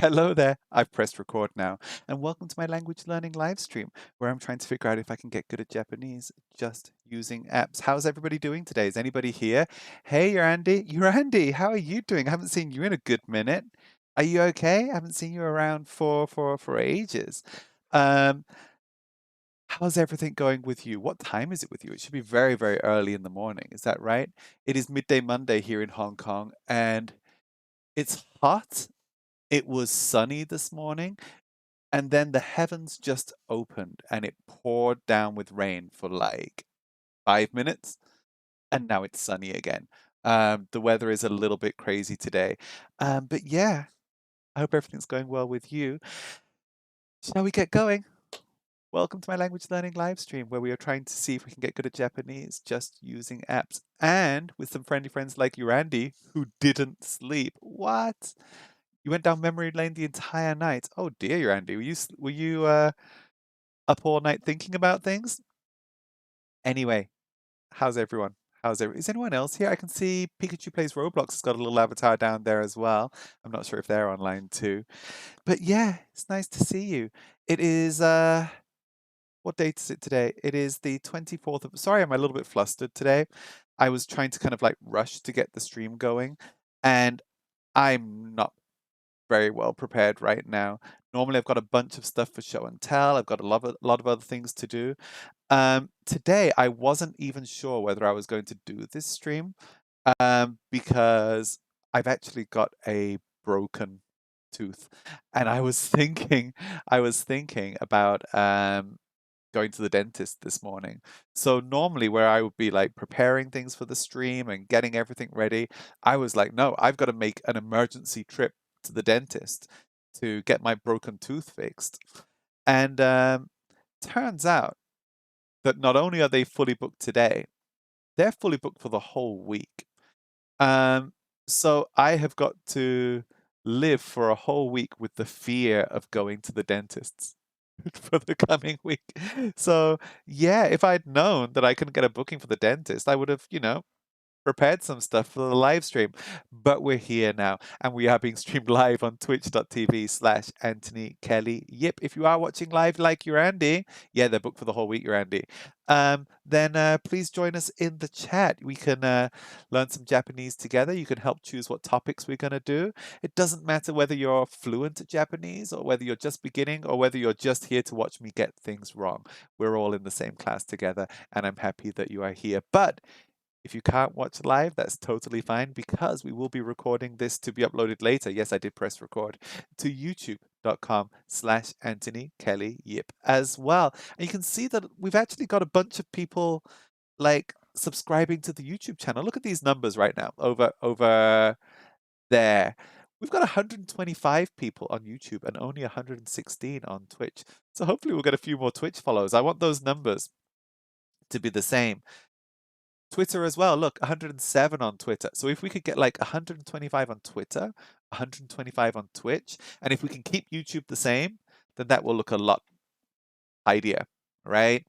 Hello there, I've pressed record now, and welcome to my language learning live stream, where I'm trying to figure out if I can get good at Japanese just using apps. How's everybody doing today? Is anybody here? Hey, you're Andy. You're Andy. How are you doing? I haven't seen you in a good minute. Are you okay? I haven't seen you around for ages. Um, how's everything going with you? What time is it with you? It should be very, very early in the morning. Is that right? It is midday Monday here in Hong Kong, and it's hot. It was sunny this morning, and then the heavens just opened and it poured down with rain for like 5 minutes, and now it's sunny again. The weather is a little bit crazy today. But yeah, I hope everything's going well with you. Shall we get going? Welcome to my language learning live stream, where we are trying to see if we can get good at Japanese just using apps and with some friendly friends like you, Randy, who didn't sleep. What? You went down memory lane the entire night. Oh dear, Randy. Were you up all night thinking about things? Anyway, how's everyone? Is anyone else here? I can see Pikachu Plays Roblox has got a little avatar down there as well. I'm not sure if they're online too. But yeah, it's nice to see you. It is what date is it today? It is the 24th of, sorry, I'm a little bit flustered today. I was trying to kind of like rush to get the stream going, and I'm not very well prepared right now. Normally, I've got a bunch of stuff for show and tell. I've got a lot of other things to do. Today, I wasn't even sure whether I was going to do this stream because I've actually got a broken tooth, and I was thinking about going to the dentist this morning. So normally where I would be like preparing things for the stream and getting everything ready, I was like, no, I've got to make an emergency trip to the dentist to get my broken tooth fixed. And turns out that not only are they fully booked today, they're fully booked for the whole week. So I have got to live for a whole week with the fear of going to the dentists for the coming week. So yeah, if I'd known that I couldn't get a booking for the dentist, I would have, prepared some stuff for the live stream. But we're here now, and we are being streamed live on twitch.tv/Anthony Kelly Yip. If you are watching live like you're Andy, yeah, they're booked for the whole week, you're Andy. Then please join us in the chat. We can learn some Japanese together. You can help choose what topics we're going to do. It doesn't matter whether you're fluent at Japanese or whether you're just beginning or whether you're just here to watch me get things wrong. We're all in the same class together, and I'm happy that you are here. But if you can't watch live, that's totally fine, because we will be recording this to be uploaded later. Yes, I did press record to youtube.com/Anthony Kelly Yip as well. And you can see that we've actually got a bunch of people like subscribing to the YouTube channel. Look at these numbers right now over there. We've got 125 people on YouTube and only 116 on Twitch. So hopefully we'll get a few more Twitch follows. I want those numbers to be the same. Twitter as well. Look, 107 on Twitter. So if we could get like 125 on Twitter, 125 on Twitch, and if we can keep YouTube the same, then that will look a lot tidier, right?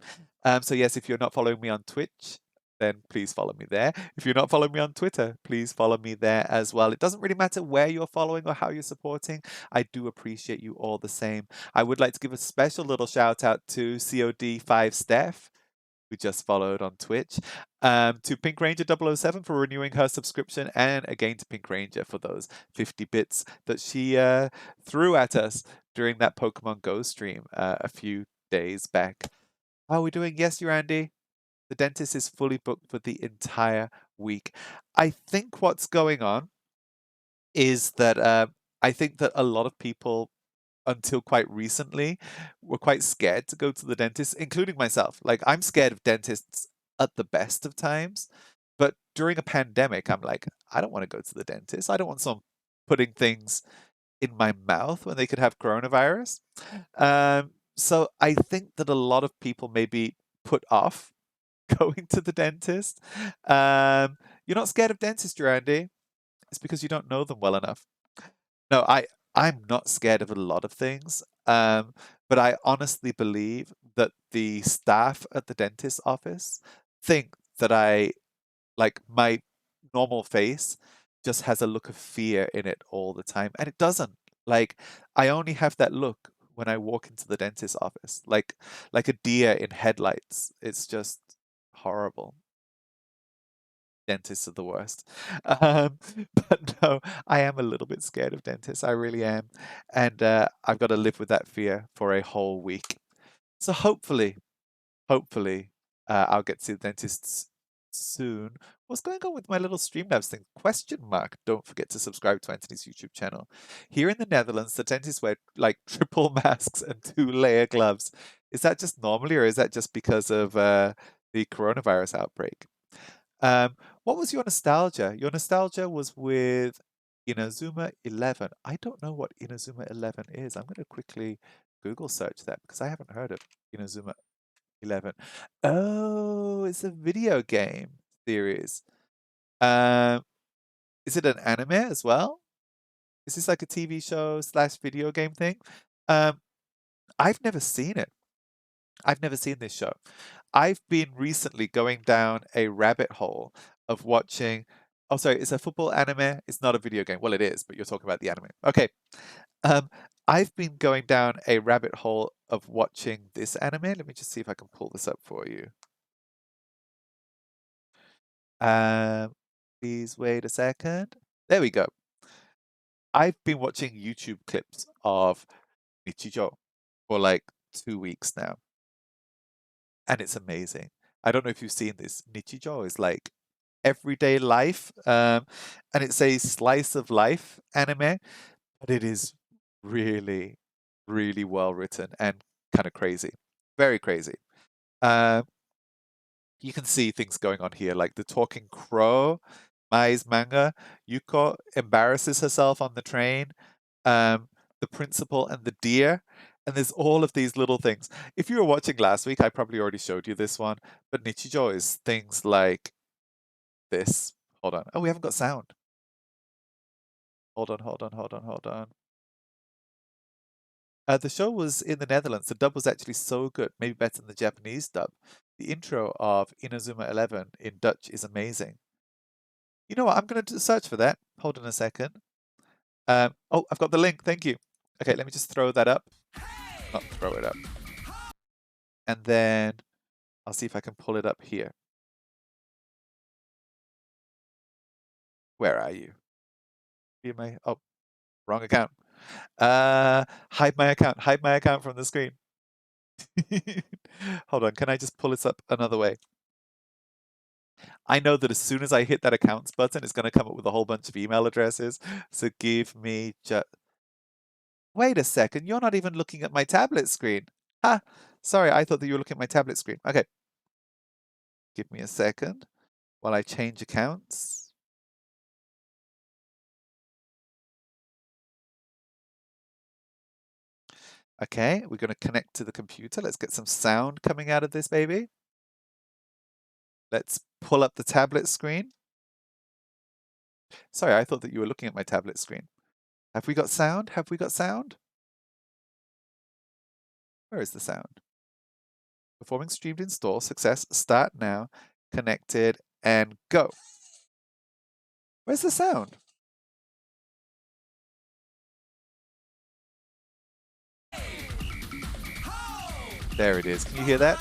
So yes, if you're not following me on Twitch, then please follow me there. If you're not following me on Twitter, please follow me there as well. It doesn't really matter where you're following or how you're supporting. I do appreciate you all the same. I would like to give a special little shout out to COD5 Steph, who just followed on Twitch, to Pink Ranger 007 for renewing her subscription, and again to Pink Ranger for those 50 bits that she threw at us during that Pokemon Go stream a few days back. How are we doing? Yes, you Andy. The dentist is fully booked for the entire week. I think what's going on is that I think that a lot of people until quite recently were quite scared to go to the dentist, including myself. Like, I'm scared of dentists at the best of times, but during a pandemic, I'm like, I don't want to go to the dentist. I don't want someone putting things in my mouth when they could have coronavirus. So I think that a lot of people may be put off going to the dentist. You're not scared of dentists, Randy. It's because you don't know them well enough. No, I'm not scared of a lot of things, but I honestly believe that the staff at the dentist office think that my normal face just has a look of fear in it all the time, and it doesn't. Like, I only have that look when I walk into the dentist's office, like a deer in headlights. It's just horrible. Dentists are the worst. Um, but no, I am a little bit scared of dentists. I really am. And I've got to live with that fear for a whole week. So hopefully, I'll get to see the dentist soon. What's going on with my little Streamlabs thing? Question mark. Don't forget to subscribe to Anthony's YouTube channel. Here in the Netherlands, the dentists wear like triple masks and 2-layer gloves. Is that just normally, or is that just because of the coronavirus outbreak? What was your nostalgia? Your nostalgia was with Inazuma 11. I don't know what Inazuma 11 is. I'm going to quickly Google search that because I haven't heard of Inazuma 11. Oh, it's a video game series. Um, is it an anime as well? Is this like a TV show slash video game thing? Um, I've never seen it. I've never seen this show. I've been recently going down a rabbit hole of watching. Oh, sorry, it's a football anime. It's not a video game. Well, it is, but you're talking about the anime. Okay. Um, I've been going down a rabbit hole of watching this anime. Let me just see if I can pull this up for you. Please wait a second. There we go. I've been watching YouTube clips of Nichijo for like 2 weeks now, and it's amazing. I don't know if you've seen this. Nichijo is like everyday life, and it's a slice of life anime, but it is really, really well written and kind of crazy, very crazy. You can see things going on here, like the talking crow, Mai's manga. Yuko embarrasses herself on the train. The principal and the deer. And there's all of these little things. If you were watching last week, I probably already showed you this one, but Nichijo is things like this. Hold on. Oh, we haven't got sound. Hold on. The show was in the Netherlands. The dub was actually so good, maybe better than the Japanese dub. The intro of Inazuma 11 in Dutch is amazing. You know what? I'm going to search for that. Hold on a second. Oh, I've got the link. Thank you. Okay, let me just throw that up. Not throw it up. And then I'll see if I can pull it up here. Where are you? Oh, wrong account. Hide my account from the screen. Hold on, can I just pull this up another way? I know that as soon as I hit that accounts button, it's going to come up with a whole bunch of email addresses. So give me just... Wait a second, you're not even looking at my tablet screen. Ha! Sorry, I thought that you were looking at my tablet screen. Okay. Give me a second while I change accounts. Okay, we're going to connect to the computer. Let's get some sound coming out of this baby. Let's pull up the tablet screen. Sorry, I thought that you were looking at my tablet screen. Have we got sound? Have we got sound? Where is the sound? Performing streamed install, success, start now, connected, and go. Where's the sound? There it is. Can you hear that?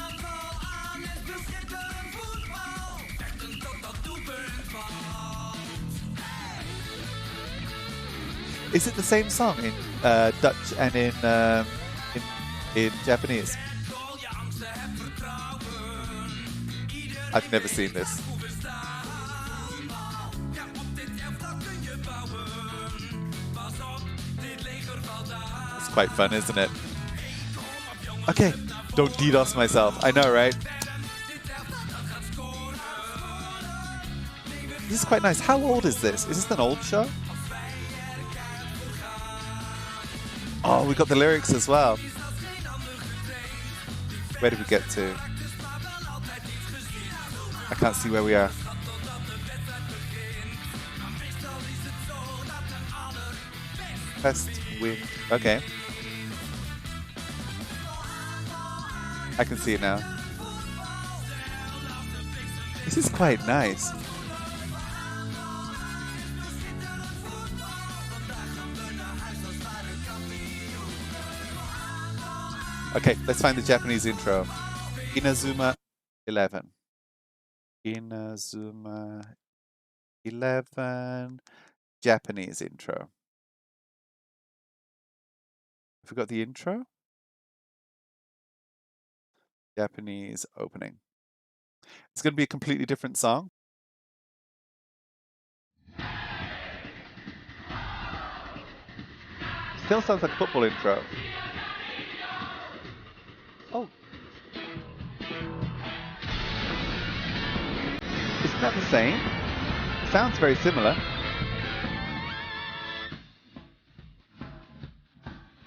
Is it the same song in Dutch and in Japanese? I've never seen this. It's quite fun, isn't it? Okay, don't DDoS myself. I know, right? This is quite nice. How old is this? Is this an old show? Oh, we got the lyrics as well. Where did we get to? I can't see where we are. Best win. Okay. I can see it now. This is quite nice. Okay, let's find the Japanese intro. Inazuma 11. Inazuma 11 Japanese intro. Have we got the intro? Japanese opening. It's going to be a completely different song. Still sounds like a football intro. Oh. Isn't that the same? Sounds very similar.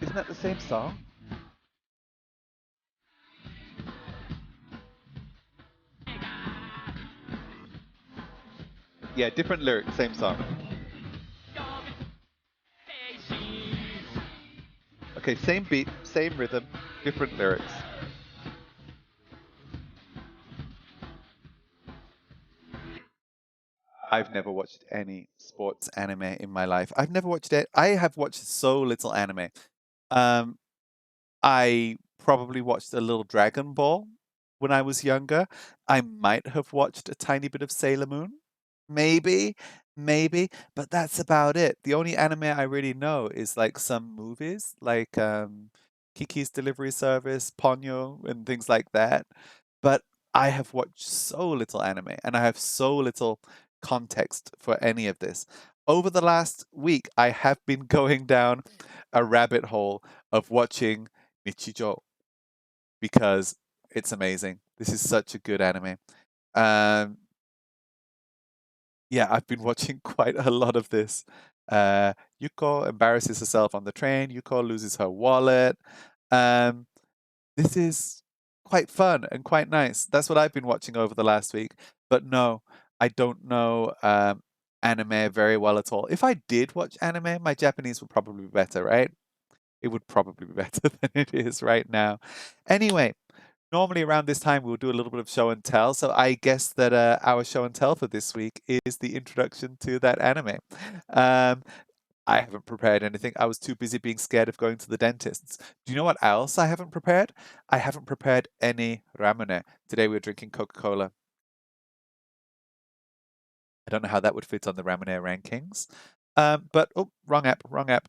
Isn't that the same song? Yeah, different lyrics, same song. Okay, same beat, same rhythm, different lyrics. I've never watched any sports anime in my life. I've never watched it. I have watched so little anime. Um, I probably watched a little Dragon Ball when I was younger. I might have watched a tiny bit of Sailor Moon. Maybe, maybe, but that's about it. The only anime I really know is like some movies, like Kiki's Delivery Service, Ponyo, and things like that. But I have watched so little anime and I have so little context for any of this. Over the last week, I have been going down a rabbit hole of watching Nichijo because it's amazing. This is such a good anime. Um, yeah, I've been watching quite a lot of this. Yuko embarrasses herself on the train. Yuko loses her wallet. Um, this is quite fun and quite nice. That's what I've been watching over the last week. But no, I don't know anime very well at all. If I did watch anime, my Japanese would probably be better, right? It would probably be better than it is right now. Anyway, normally around this time we'll do a little bit of show and tell. So I guess that our show and tell for this week is the introduction to that anime. Um, I haven't prepared anything. I was too busy being scared of going to the dentists. Do you know what else I haven't prepared? I haven't prepared any ramune. Today we're drinking Coca-Cola. I don't know how that would fit on the ramune rankings. But oh, wrong app, wrong app.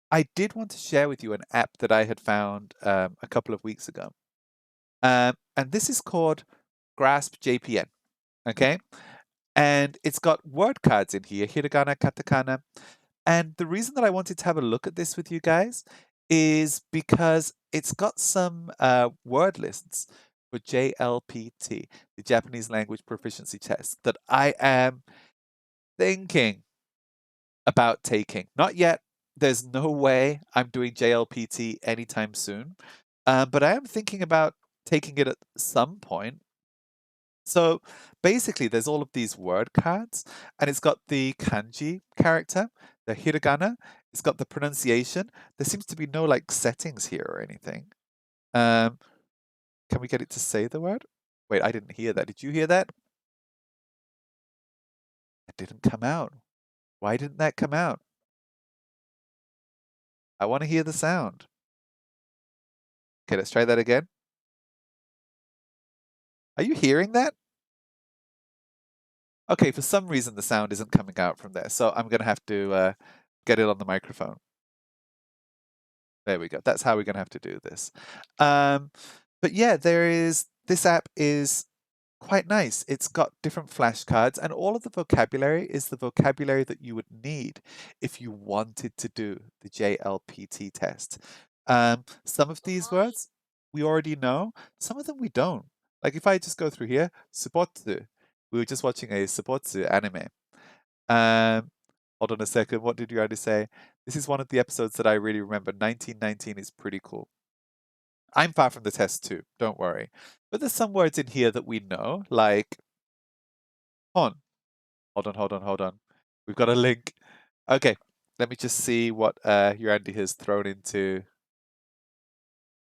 I did want to share with you an app that I had found a couple of weeks ago. And this is called GraspJPN. Okay. And it's got word cards in here, hiragana, katakana. And the reason that I wanted to have a look at this with you guys is because it's got some word lists for JLPT, the Japanese Language Proficiency Test, that I am thinking about taking. Not yet. There's no way I'm doing JLPT anytime soon. But I am thinking about taking it at some point. So basically, there's all of these word cards, and it's got the kanji character, the hiragana, it's got the pronunciation. There seems to be no like settings here or anything. Um, can we get it to say the word? Wait, I didn't hear that. Did you hear that? It didn't come out. Why didn't that come out? I want to hear the sound. Okay, let's try that again. Are you hearing that? Okay, for some reason the sound isn't coming out from there, so I'm going to have to get it on the microphone. There we go. That's how we're going to have to do this. But yeah, this app is quite nice. It's got different flashcards, and all of the vocabulary is the vocabulary that you would need if you wanted to do the JLPT test. Some of these words we already know, some of them we don't. Like if I just go through here, Subotsu, we were just watching a Subotsu anime. Um, hold on a second. What did you already say? This is one of the episodes that I really remember. 1919 is pretty cool. I'm far from the test too, don't worry. But there's some words in here that we know, like hon. Hold on, hold on, hold on. We've got a link. Okay, let me just see what your Andy has thrown into.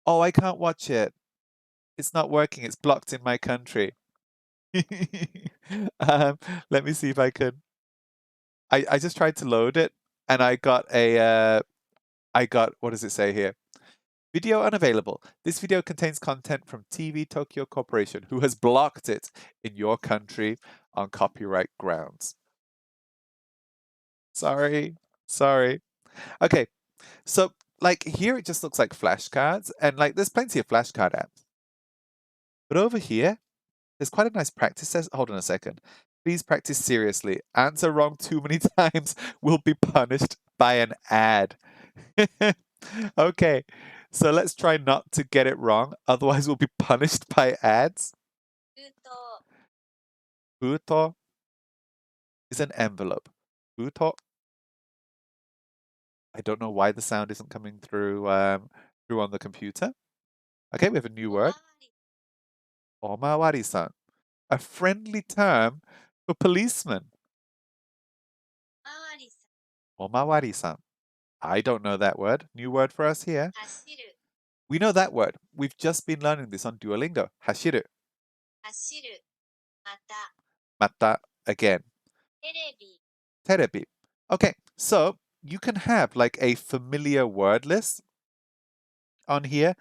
Oh, I can't watch it. It's not working. It's blocked in my country. um, let me see if I can. I just tried to load it and I got what does it say here? Video unavailable. This video contains content from TV Tokyo Corporation, who has blocked it in your country on copyright grounds. Sorry. Okay, so like here it just looks like flashcards, and like there's plenty of flashcard apps. But over here, there's quite a nice practice test. Hold on a second. Please practice seriously. Answer wrong too many times will be punished by an ad. Okay, so let's try not to get it wrong, otherwise we'll be punished by ads. Buto is an envelope. Buto. I don't know why the sound isn't coming through on the computer. Okay, we have a new word. Omawari-san. A friendly term for policeman. Omawari-san. I don't know that word. New word for us here. We know that word. We've just been learning this on Duolingo. Hashiru. Mata again. Terebi. Okay, so you can have like a familiar word list on here.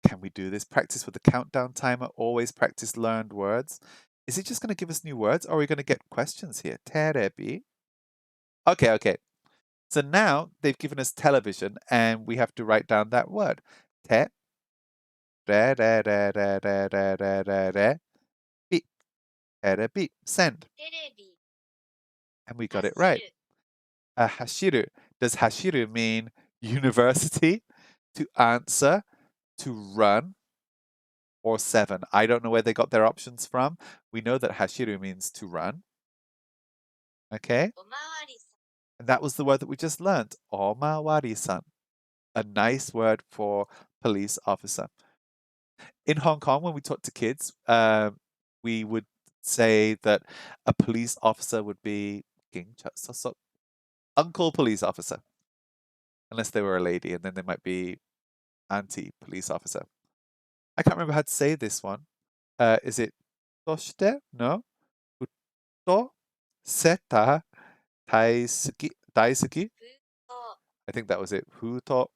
Can we do this? Practice with the countdown timer. Always practice learned words. Is it just going to give us new words, or are we going to get questions here? Terebi. Okay. So now they've given us television, and we have to write down that word. Te. Re, re, re, re, re, re, re, re, re. Bi. Terebi. Send. And we got it right. Hashiru. Does hashiru mean university? To answer, to run, or 7? I don't know where they got their options from. We know that hashiru means to run. Okay? And that was the word that we just learned. Omawari-san. A nice word for police officer. In Hong Kong, when we talk to kids, we would say that a police officer would be uncle police officer. Unless they were a lady, and then they might be auntie police officer. I can't remember how to say this one. Is it toshite? No. Futo seta daisuki. Daisuki? I think that was it. Futo.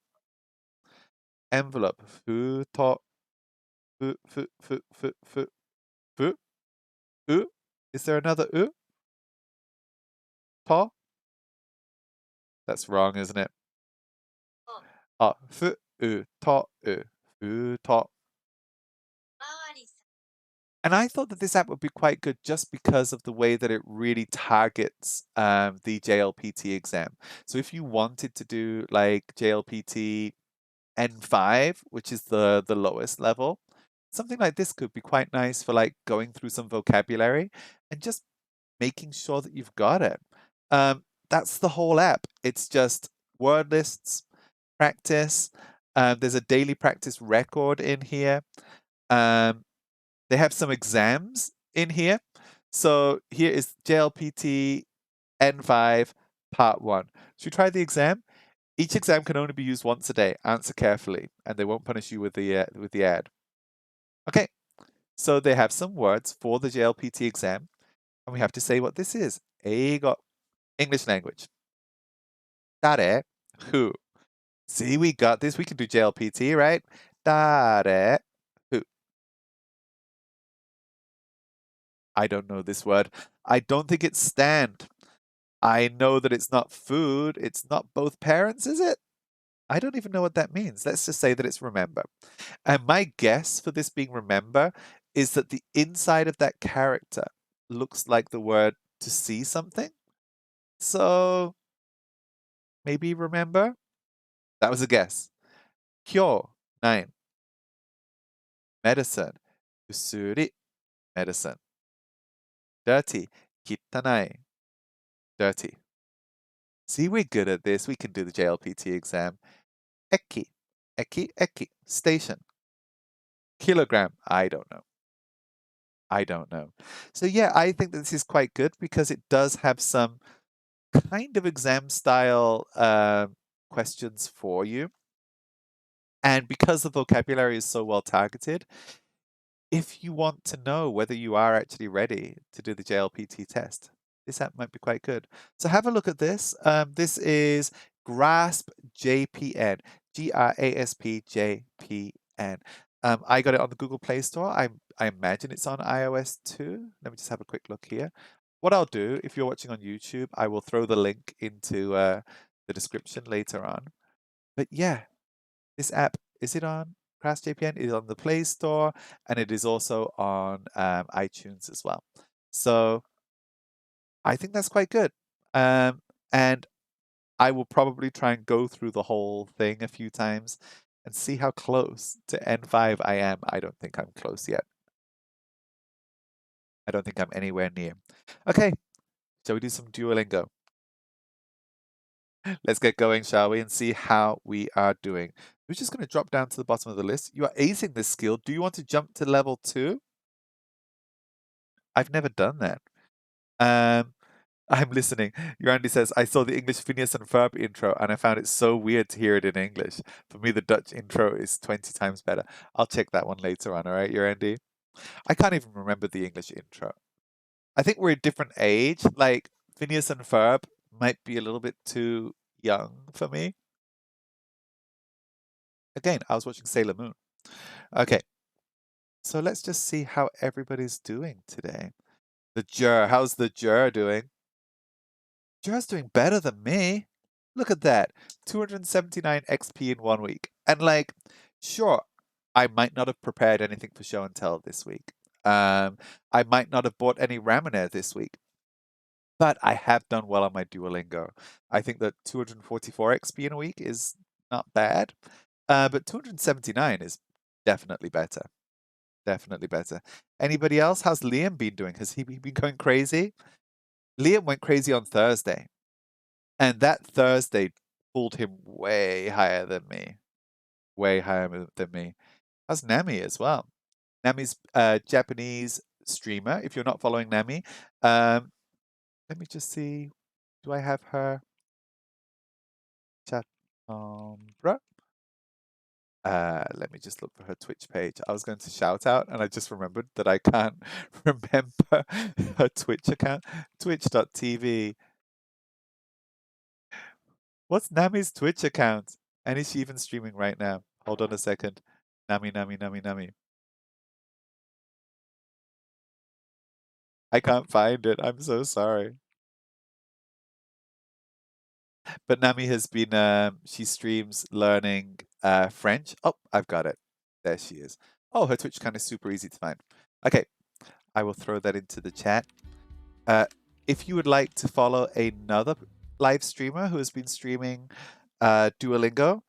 Envelope. Futo. Fu. U. Is there another u? To? That's wrong, isn't it? Oh, fu, u, to, u. Futo. And I thought that this app would be quite good just because of the way that it really targets the JLPT exam. So if you wanted to do like JLPT N5, which is the lowest level, something like this could be quite nice for like going through some vocabulary and just making sure that you've got it. That's the whole app. It's just word lists, practice. There's a daily practice record in here. They have some exams in here. So here is JLPT N5 Part 1. Should we try the exam? Each exam can only be used once a day. Answer carefully, and they won't punish you with the ad. Okay, so they have some words for the JLPT exam, and we have to say what this is. Eigo, English language. Dare, who. See, we got this. We can do JLPT, right? Dare, who. I don't know this word. I don't think it's stand. I know that it's not food. It's not both parents, is it? I don't even know what that means. Let's just say that it's remember. And my guess for this being remember is that the inside of that character looks like the word to see something. So maybe remember? That was a guess. Kyo, 9. Medicine. Usuri, medicine. Dirty, kittanai. Dirty. See, we're good at this. We can do the JLPT exam. Eki, eki. Station. Kilogram. I don't know. So yeah, I think that this is quite good because it does have some kind of exam style questions for you. And because the vocabulary is so well targeted, if you want to know whether you are actually ready to do the JLPT test, this app might be quite good. So have a look at this. This is GraspJPN. GraspJPN. I got it on the Google Play Store. I imagine it's on iOS too. Let me just have a quick look here. What I'll do, if you're watching on YouTube, I will throw the link into the description later on. But yeah, this app, is it on GraspJPN? It is on the Play Store, and it is also on iTunes as well. So I think that's quite good. And I will probably try and go through the whole thing a few times and see how close to N5 I am. I don't think I'm close yet. I don't think I'm anywhere near. Okay, shall we do some Duolingo? Let's get going, shall we, and see how we are doing. We're just going to drop down to the bottom of the list. You are acing this skill. Do you want to jump to level 2? I've never done that. I'm listening. Randy says, I saw the English Phineas and Ferb intro and I found it so weird to hear it in English. For me, the Dutch intro is 20 times better. I'll check that one later on, all right, Randy? I can't even remember the English intro. I think we're a different age. Like, Phineas and Ferb might be a little bit too young for me. Again, I was watching Sailor Moon. Okay, so let's just see how everybody's doing today. The Jur, how's the Jur doing? Jur's doing better than me. Look at that, 279 XP in 1 week. And like, sure, I might not have prepared anything for show and tell this week. I might not have bought any Ramen this week, but I have done well on my Duolingo. I think that 244 XP in a week is not bad, but 279 is definitely better. Definitely better. Anybody else? How's Liam been doing? Has he been going crazy? Liam went crazy on Thursday, and that Thursday pulled him way higher than me. Way higher than me. How's Nami as well? Nami's a Japanese streamer. If you're not following Nami, let me just see. Do I have her chat? Let me just look for her Twitch page. I was going to shout out, and I just remembered that I can't remember her Twitch account. Twitch.tv. What's Nami's Twitch account? And is she even streaming right now? Hold on a second. Nami. I can't find it. I'm so sorry. But Nami has been, she streams learning French. Oh, I've got it. There she is. Oh, her Twitch account is super easy to find. Okay, I will throw that into the chat. If you would like to follow another live streamer who has been streaming Duolingo,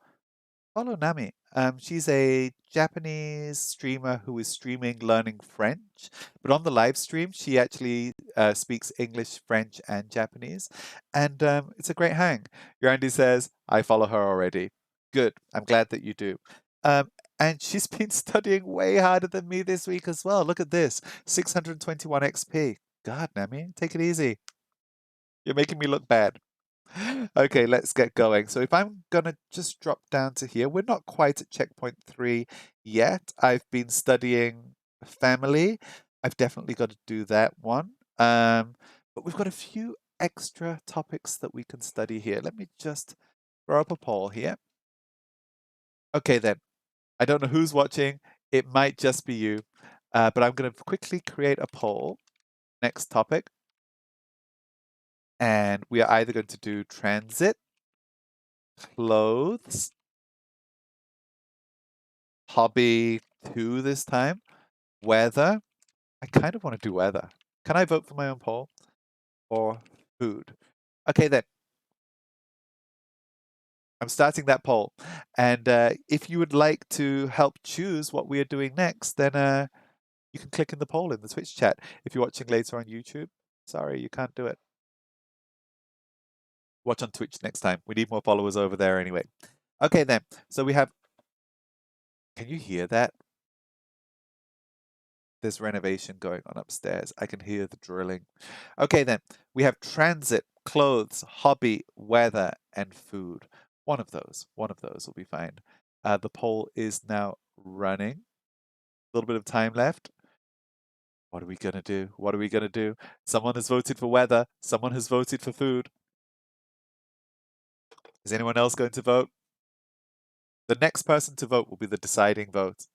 follow Nami. She's a Japanese streamer who is streaming learning French, but on the live stream, she actually speaks English, French, and Japanese, and it's a great hang. Randy says, I follow her already. Good. I'm glad that you do. And she's been studying way harder than me this week as well. Look at this, 621 XP. God, Nami, take it easy. You're making me look bad. Okay, let's get going. So if I'm gonna just drop down to here, we're not quite at checkpoint 3 yet. I've been studying family. I've definitely got to do that one. But we've got a few extra topics that we can study here. Let me just throw up a poll here. Okay then, I don't know who's watching. It might just be you, but I'm gonna quickly create a poll. Next topic. And we are either going to do transit, clothes, hobby 2 this time, weather. I kind of want to do weather. Can I vote for my own poll? Or food? Okay, then. I'm starting that poll. And if you would like to help choose what we are doing next, then you can click in the poll in the Twitch chat. If you're watching later on YouTube, sorry, you can't do it. Watch on Twitch next time. We need more followers over there anyway. Okay, then. So we have... Can you hear that? There's renovation going on upstairs. I can hear the drilling. Okay, then. We have transit, clothes, hobby, weather, and food. One of those will be fine. The poll is now running. A little bit of time left. What are we going to do? What are we going to do? Someone has voted for weather. Someone has voted for food. Is anyone else going to vote? The next person to vote will be the deciding vote.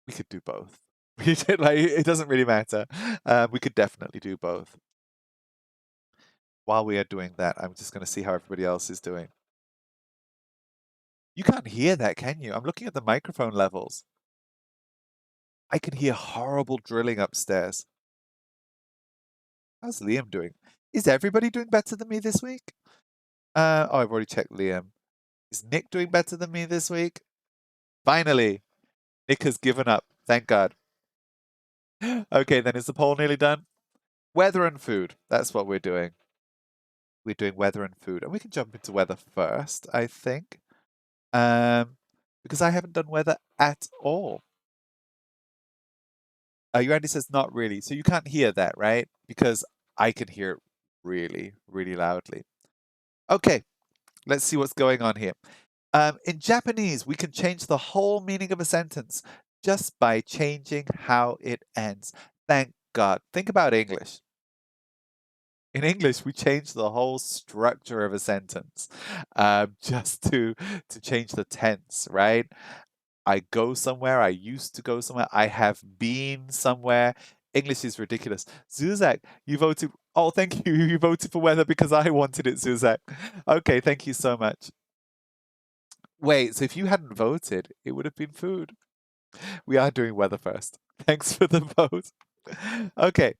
We could do both. It doesn't really matter. We could definitely do both. While we are doing that, I'm just going to see how everybody else is doing. You can't hear that, can you? I'm looking at the microphone levels. I can hear horrible drilling upstairs. How's Liam doing? Is everybody doing better than me this week? I've already checked Liam. Is Nick doing better than me this week? Finally, Nick has given up. Thank God. Okay, then is the poll nearly done? Weather and food. That's what we're doing. We're doing weather and food. And we can jump into weather first, I think. Because I haven't done weather at all. Randy says not really. So you can't hear that, right? Because I can hear it really, really loudly. Okay, let's see what's going on here. In Japanese, we can change the whole meaning of a sentence just by changing how it ends. Thank God. Think about English. In English, we change the whole structure of a sentence just to change the tense, right? I go somewhere, I used to go somewhere, I have been somewhere. English is ridiculous. Zuzak, you voted. Oh, thank you. You voted for weather because I wanted it, Zuzak. Okay, thank you so much. Wait, so if you hadn't voted, it would have been food. We are doing weather first. Thanks for the vote. Okay.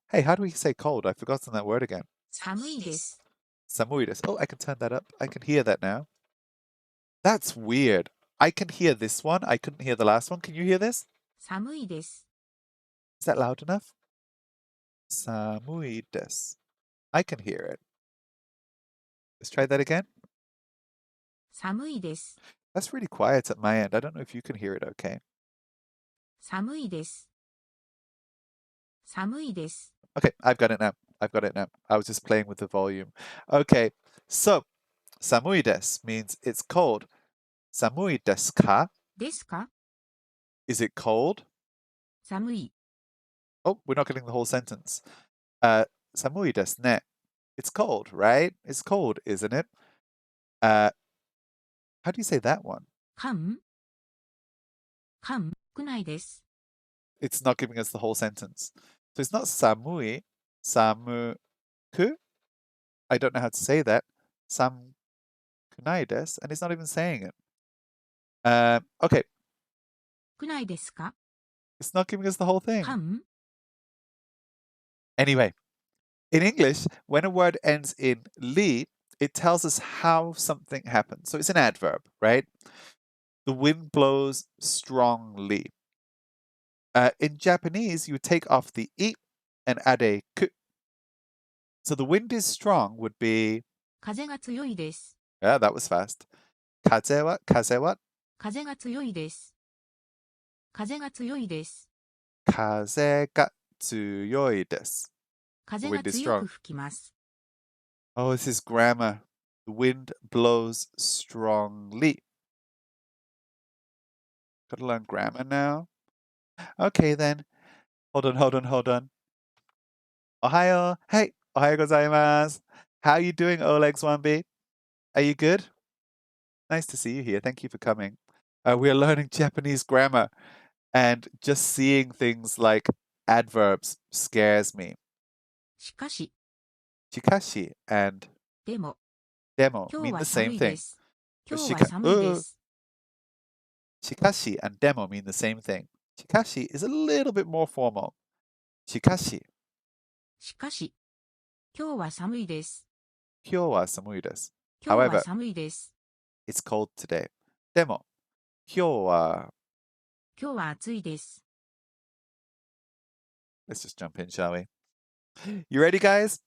Hey, how do we say cold? I've forgotten that word again. 寒いです。 Samui desu. Oh, I can turn that up. I can hear that now. That's weird. I can hear this one. I couldn't hear the last one. Can you hear this? 寒いです。 Is that loud enough? Samui desu. I can hear it. Let's try that again. 寒いです。 That's really quiet at my end. I don't know if you can hear it okay. 寒いです。寒いです。 Okay, I've got it now. I've got it now. I was just playing with the volume. Okay, so samui desu means it's cold. Samui desu ka? ですか Is it cold? 寒い。 Oh, we're not getting the whole sentence. Samui desu ne. It's cold, right? It's cold, isn't it? How do you say that one? 寒くないです。 It's not giving us the whole sentence. So it's not samui, samuku. I don't know how to say that. Samkunai desu, and it's not even saying it. Okay, くないですか it's not giving us the whole thing. 寒 Anyway, in English, when a word ends in li, it tells us how something happened. So it's an adverb, right? The wind blows strongly. In Japanese, you would take off the I and add a ku. So the wind is strong would be, 風が強いです。 yeah, that was fast. Kaze what? 風が強いです。風が強いです。 Kaze ga tsuyoi desu. 風 The が wind is 強 strong. く吹きます。 Oh, this is grammar. The wind blows strongly. Gotta learn grammar now. Okay, then. Hold on. Ohayo. Hey, ohayo gozaimasu. How are you doing, Olex1B? Are you good? Nice to see you here. Thank you for coming. We are learning Japanese grammar, and just seeing things like adverbs scares me. しかし、 Chikashi and でも、 demo 今日 mean は the same 寒いで thing. す。今日は寒いです。 Chikashi and demo mean the same thing. Chikashi is a little bit more formal. Chikashi. しかし、今日は寒いです。 Kyou wa samui desu. 今日は However, 寒いです。 it's cold today. Demo. Kyou wa. 今日は暑いです。 Let's just jump in, shall we? You ready, guys?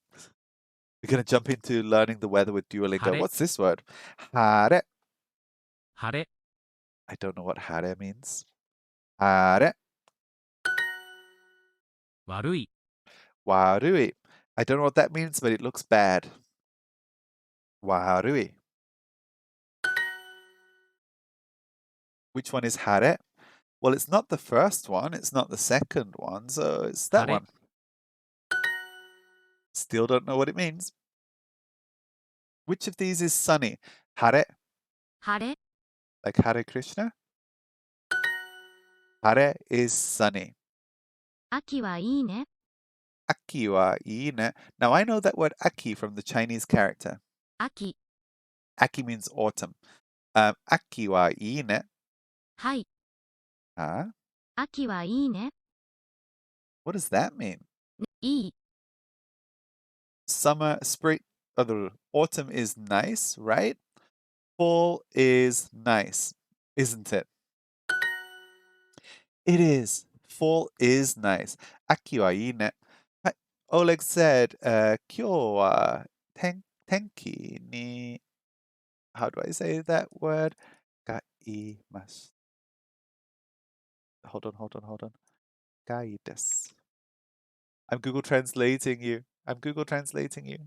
We're going to jump into learning the weather with Duolingo. Hare. What's this word? Hare. 晴れ、 I don't know what hare means. Hare. 悪い、 Warui. I don't know what that means, but it looks bad. Warui. Which one is hare? Well, it's not the first one. It's not the second one. So it's that Hare. one. Still don't know what it means. Which of these is sunny? Hare, 晴れ、 like Hare Krishna. Hare is sunny. 秋はいいね。 Aki wa ii ne. Now I know that word aki from the Chinese character. 秋、 Aki means autumn. Aki wa ii ne. はい、 Huh? 秋はいいね。 What does that mean? いい、 Summer, spring, autumn is nice, right? Fall is nice, isn't it? It is. Fall is nice. Aki wa ii ne. Oleg said, 今日は天気に how do I say that word? がいます. Hold on. がいいです. I'm Google translating you. I'm Google translating you.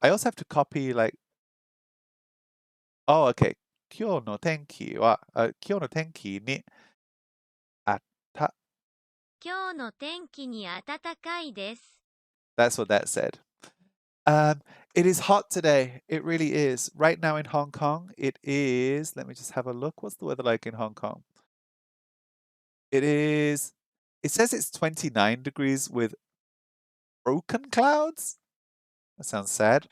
I also have to copy like, oh, okay. 今日の天気は、今日の天気にあった。今日の天気に暖かいです。 That's what that said. It is hot today. It really is. Right now in Hong Kong, it is, let me just have a look. What's the weather like in Hong Kong? It says it's 29 degrees with broken clouds. That sounds sad.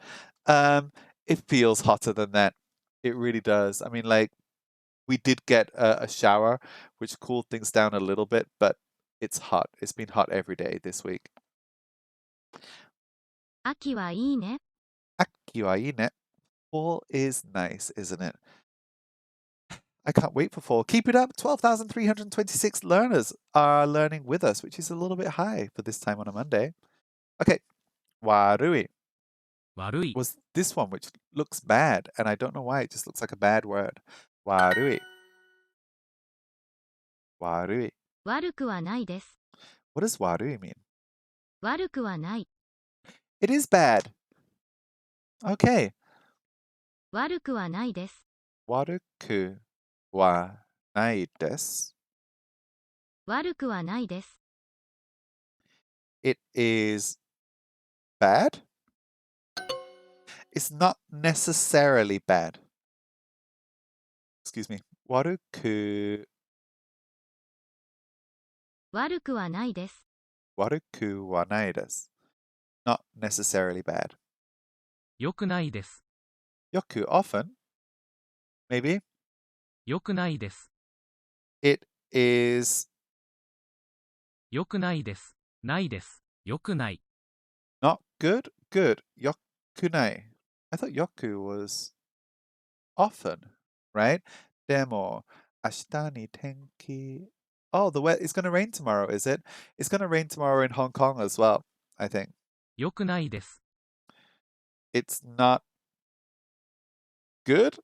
It feels hotter than that. It really does. I mean, like, we did get a shower, which cooled things down a little bit, but it's hot. It's been hot every day this week. 秋はいいね。 Aki wa ii ne. Fall is nice, isn't it? I can't wait for fall. Keep it up. 12,326 learners are learning with us, which is a little bit high for this time on a Monday. Okay. Warui 悪い、 was this one, which looks bad, and I don't know why. It just looks like a bad word. Warui. 悪くはないです。 What does warui mean? 悪くはない。 It is bad. Okay. 悪くはないです。 Waruku wa nai desu. 悪くはないです。 It is bad. It's not necessarily bad. Excuse me. Waruku 悪くはないです。 waruku wa nai desu. Not necessarily bad. 良くないです。 Yoku often. Maybe. 良くないです。 It is 良くないです。ないです。良くない。 not good. Good. Yokunai. I thought yoku was often, right? Demo. Ashita ni tenki. Oh, it's going to rain tomorrow, is it? It's going to rain tomorrow in Hong Kong as well, I think. 良くないです。 It's not good?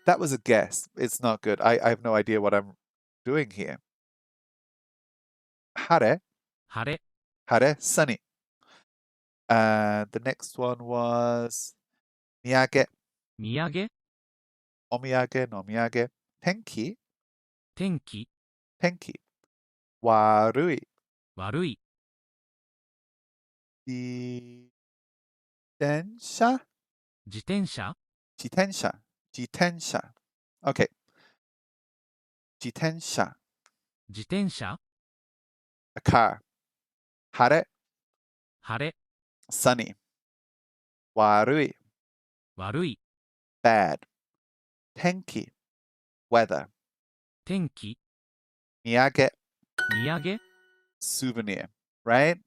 That was a guess. It's not good. I have no idea what I'm doing here. Hare. 晴れ、 Hare. Sunny. The next one was miyage. 土産、 Omiyage, nomiyage. Tenki. 天気、 Tenki. Warui. 悪い、 Jitensha? 自転車、 Jitensha. Jitensha. Okay. Jitensha. 自転車、 A car. Hare. 晴れ、 Sunny. Warui. 悪い、 Bad. Tenki. Weather. 天気、 Miyage. 土産、 Souvenir. Right?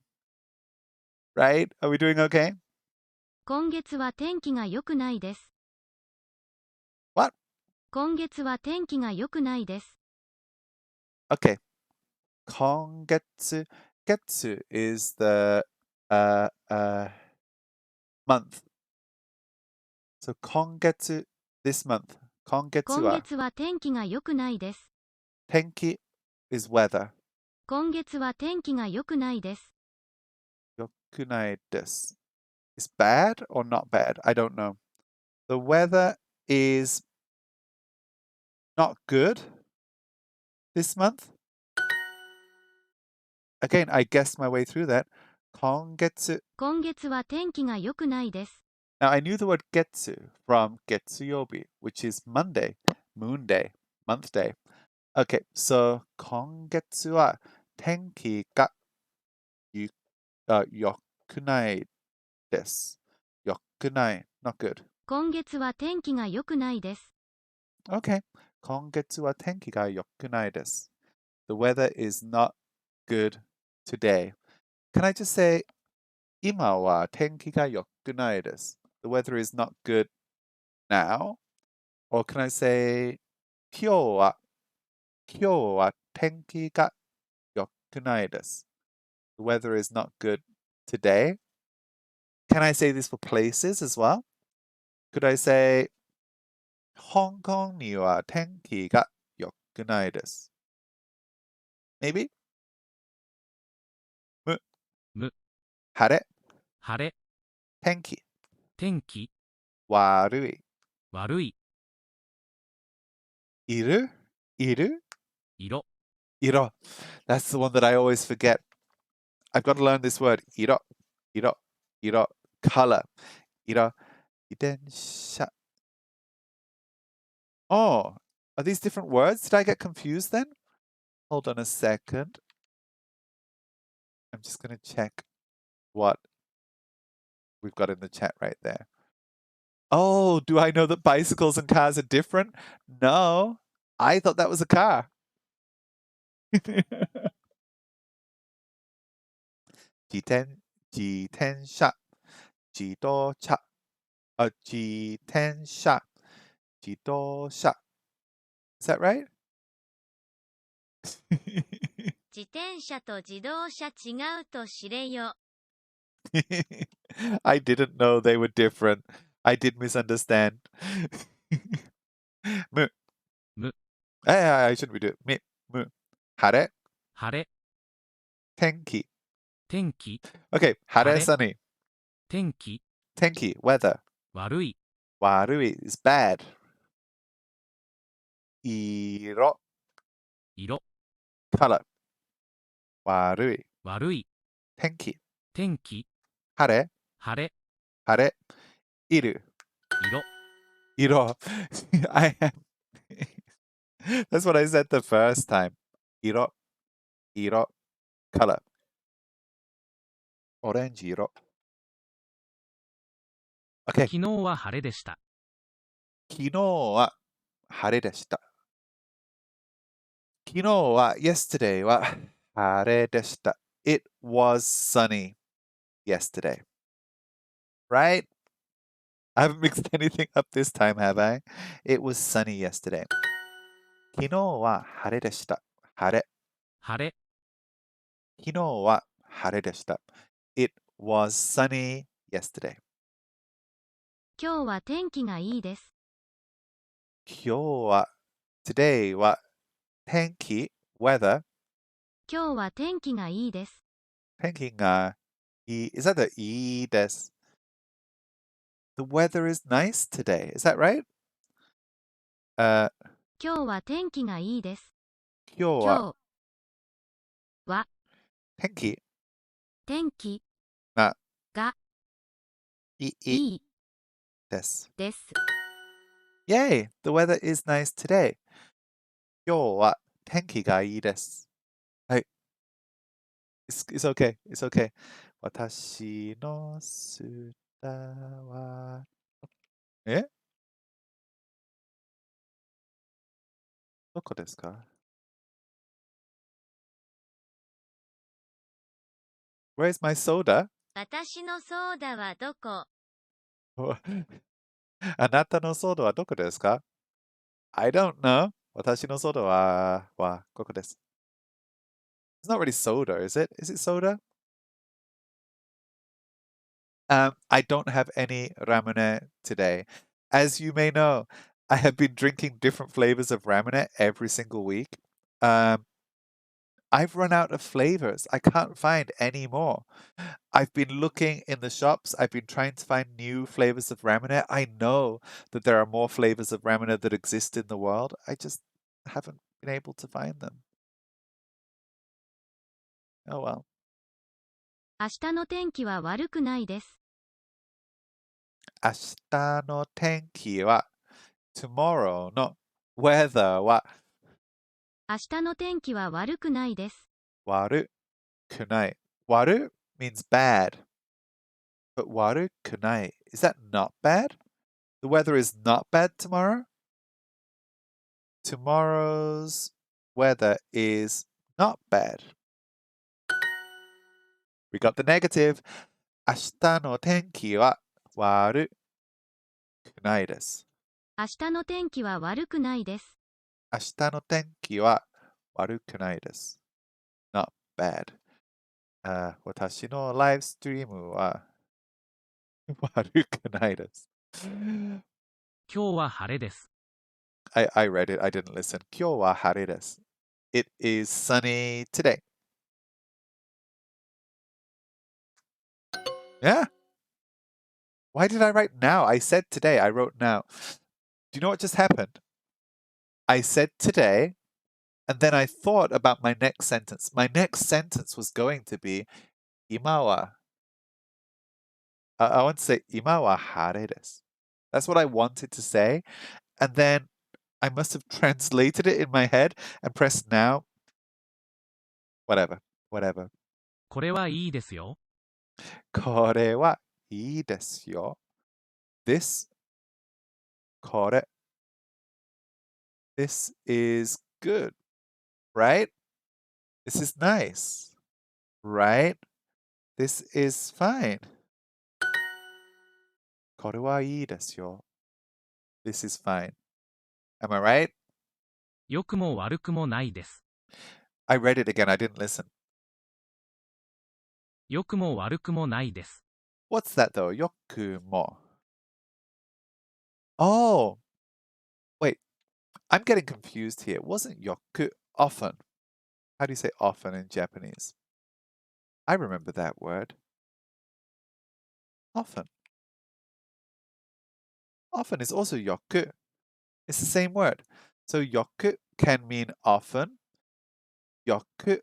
Right? Are we doing okay? 今月は天気が良くないです。 What? 今月は天気が良くないです。 Okay. Kongetsu. Getsu is the month. So kongetsu, this month. 今 Kongetsu wa 月は天気が良くないです。 tenki is weather. 今月は天気が良くないです。 Yokunai desu. Is bad or not bad? I don't know. The weather is not good this month. Again, I guessed my way through that. Kongetsu. 今月は天気が良くないです。Now, I knew the word getsu from getsuyobi, which is Monday, moon day, month day. Okay, so 今月は天気が良くないです。良くない not good. 今月は天気が良くないです。 Okay, 今月は天気が良くないです。The weather is not good today. Can I just say 今は天気が良くないです。The weather is not good now. Or can I say 今日は天気が良くないです。The weather is not good today. Can I say this for places as well? Could I say 香港には天気が良くないです。Maybe? む、晴れ、晴れ、天気、天気、悪い、悪い、いる、色、色. That's the one that I always forget. I've got to learn this word. 色, color. 色, 自転車. Oh, are these different words? Did I get confused then? Hold on a second. I'm just going to check what we've got in the chat right there. Oh, do I know that bicycles and cars are different? No, I thought that was a car. 自転車、自動車、自転車、自動車. Is that right? 自転車と自動車違うと知れよ。I didn't know they were different. I did misunderstand. む。む。I shouldn't redo it. む。晴れ。晴れ。天気。天気。Okay, 晴れ sunny. 天気。天気 weather. 悪い。悪い is bad. 色。色。color. 悪い。悪い。天気。天気。晴れ。晴れ。晴れ。いる。色。色. I am. That's what I said the first time. 色。color. オレンジ色. Okay. 昨日は晴れでした。昨日は晴れでした。昨日は yesterday は晴れでした。It was sunny yesterday. Right? I haven't mixed anything up this time, have I? It was sunny yesterday. 昨日は晴れでした。晴れ。晴れ。昨日は晴れでした。It was sunny yesterday. 今日は天気がいいです。今日は today は天気 weather 今日は天気がいいです。天気がいい is that the いいです The weather is nice today. Is that right? 今日は天気がいいです。今日今日は天気天気ががいいいです。です。Yay! The weather is nice today. 今日は天気がいいです。はい。It's okay. It's okay. 私のスタはどこですか Where's my soda? 私のソーダはどこ？あなたのソーダはどこですか I don't know. 私のソーダはここです。It's not really soda, is it? Is it soda? I don't have any ramen today. As you may know, I have been drinking different flavors of ramen every single week. I've run out of flavors. I can't find any more. I've been looking in the shops. I've been trying to find new flavors of ramen. I know that there are more flavors of ramen that exist in the world. I just haven't been able to find them. Oh well. 明日の天気は悪くないです。明日の天気は tomorrow の weather は明日の天気は悪くないです。悪くない。悪 means bad. But 悪くない is that not bad? The weather is not bad tomorrow? Tomorrow's weather is not bad. We got the negative. 明日の天気は悪くないです。明日の天気は悪くないです。明日の天気は悪くないです。not bad. 私のライブストリームは悪くないです。今日は晴れです。I read it. I didn't listen. 今日は晴れです。It is sunny today. Yeah. Why did I write now? I said today. I wrote now. Do you know what just happened? I said today, and then I thought about my next sentence. My next sentence was going to be 今は I want to say 今は晴れです. That's what I wanted to say. And then I must have translated it in my head and pressed now. Whatever. これはいいですよ。これはいいですよ. This これ This is good, right? This is nice, right? This is fine. これはいいですよ. This is fine. Am I right? 良くも悪くもないです。I read it again. I didn't listen. 良くも悪くもないです。What's that though? よくも. Oh, wait. I'm getting confused here. It wasn't yoku often. How do you say often in Japanese? I remember that word. Often. Often is also yoku. It's the same word. So yoku can mean often. Yoku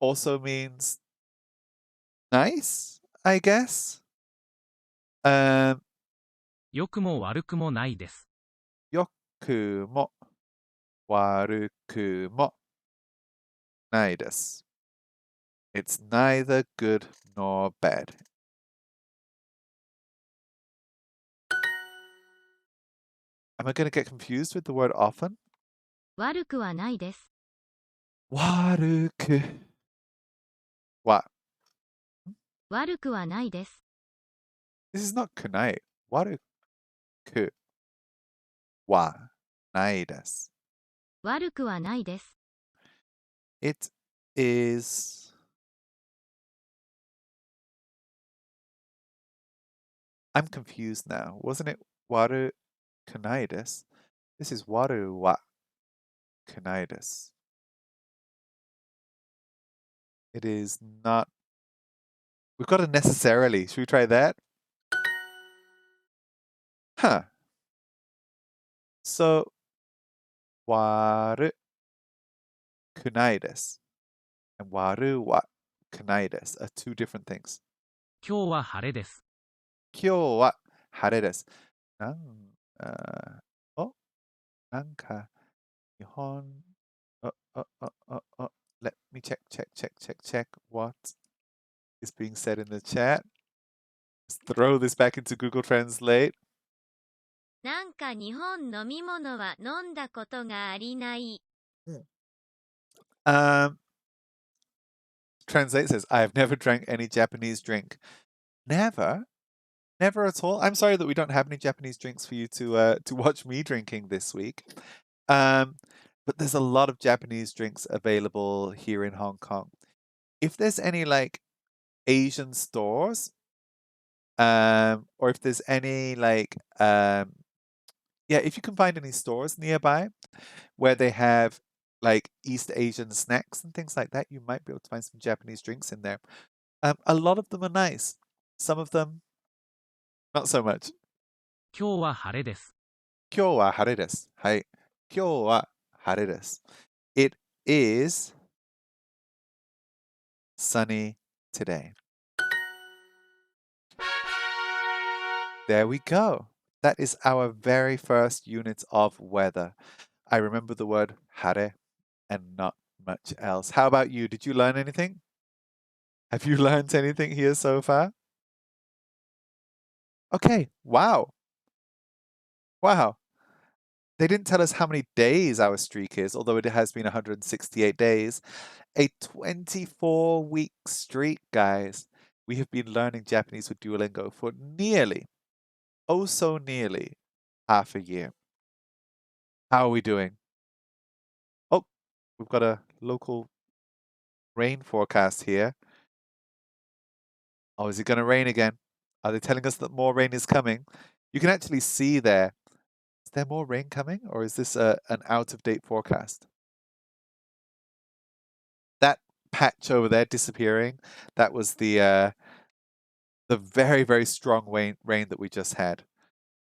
also means nice, I guess. 良くも悪くもないです。良くも悪くもないです. It's neither good nor bad. Am I going to get confused with the word often? 悪くはないです。悪く What? 悪くはないです。This is not くない. 悪くはないです. 悪くはないです。It is. I'm confused now. Wasn't it 悪くないです? This is 悪はくないです. It is not. We've got a necessarily. Should we try that? Huh. So 悪くないです and 悪はくないです are two different things. 今日は晴れです。今日は晴れです。なんか日本 Let me check what is being said in the chat. Let's throw this back into Google Translate. なんか日本飲み物は飲んだことがありない。Translate says, I have never drank any Japanese drink. Never? Never at all? I'm sorry that we don't have any Japanese drinks for you to watch me drinking this week. But there's a lot of Japanese drinks available here in Hong Kong. If there's any like Asian stores, or if there's any like if you can find any stores nearby where they have like East Asian snacks and things like that, you might be able to find some Japanese drinks in there. A lot of them are nice. Some of them, not so much. 今日は晴れです。今日は晴れです。はい。今日は晴れです。It is sunny today. There we go. That is our very first unit of weather. I remember the word hare and not much else. How about you? Did you learn anything? Have you learned anything here so far? Okay, wow. Wow. They didn't tell us how many days our streak is, although it has been 168 days. A 24-week streak, guys. We have been learning Japanese with Duolingo for nearly, oh so nearly, half a year. How are we doing? Oh, we've got a local rain forecast here. Oh, is it going to rain again? Are they telling us that more rain is coming? You can actually see there. Is there more rain coming, or is this an out-of-date forecast? That patch over there disappearing, that was the very, very strong rain that we just had.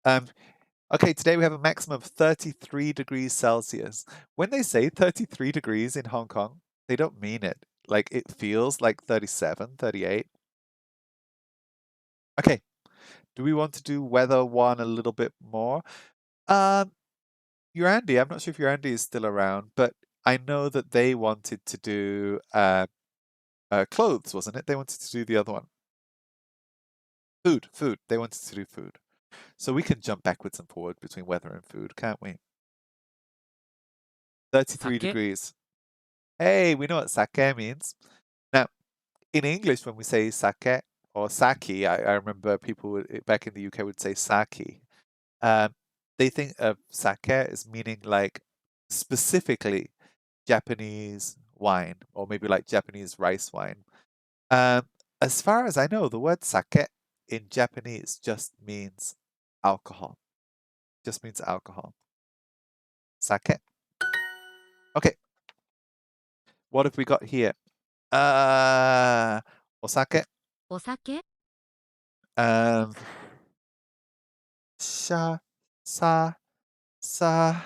Okay, today we have a maximum of 33 degrees Celsius. When they say 33 degrees in Hong Kong, they don't mean it. Like, it feels like 37, 38. Okay, do we want to do weather one a little bit more? Andy, I'm not sure if Andy is still around, but I know that they wanted to do clothes, wasn't it? They wanted to do the other one. Food. They wanted to do food. So we can jump backwards and forward between weather and food, can't we? 33 Sake. degrees. Hey, we know what sake means. Now, in English, when we say sake or sake, I remember people back in the UK would say sake. They think of sake as meaning like specifically Japanese wine, or maybe like Japanese rice wine. As far as I know, the word sake in Japanese just means alcohol. Just means alcohol. Sake. Okay. What have we got here? Osake. お酒 Sha, sa, sa,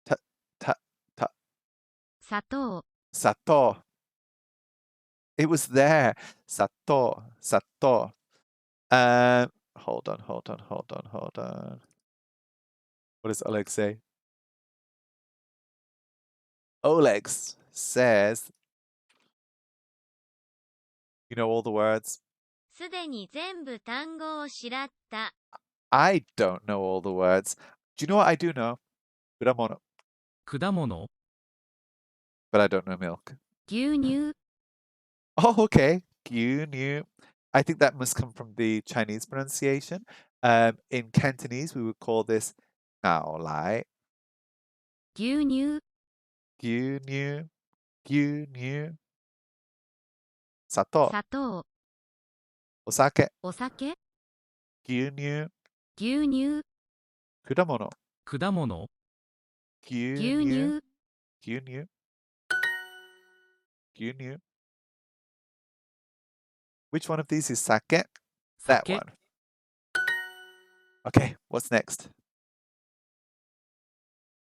ta, ta, ta, 砂糖 sato. It was there. Sato, sato. Hold on. What does Oleg say? Oleg says, you know all the words? すでに全部単語を知らった I don't know all the words. Do you know what I do know? Kuramono, 果物 but I don't know milk. 牛乳 Oh, okay. Gyunyu. I think that must come from the Chinese pronunciation. In Cantonese, we would call this Ngao Lai. 牛乳 Gyunyu. Gyunyu. Sato. 砂糖 Osake. お酒 Gyunyu. 牛乳 Kuramono. 果物 牛 Gyunyu. 乳 Gyunyu. Gyunyu. Which one of these is sake? That 酒 one. Okay, what's next?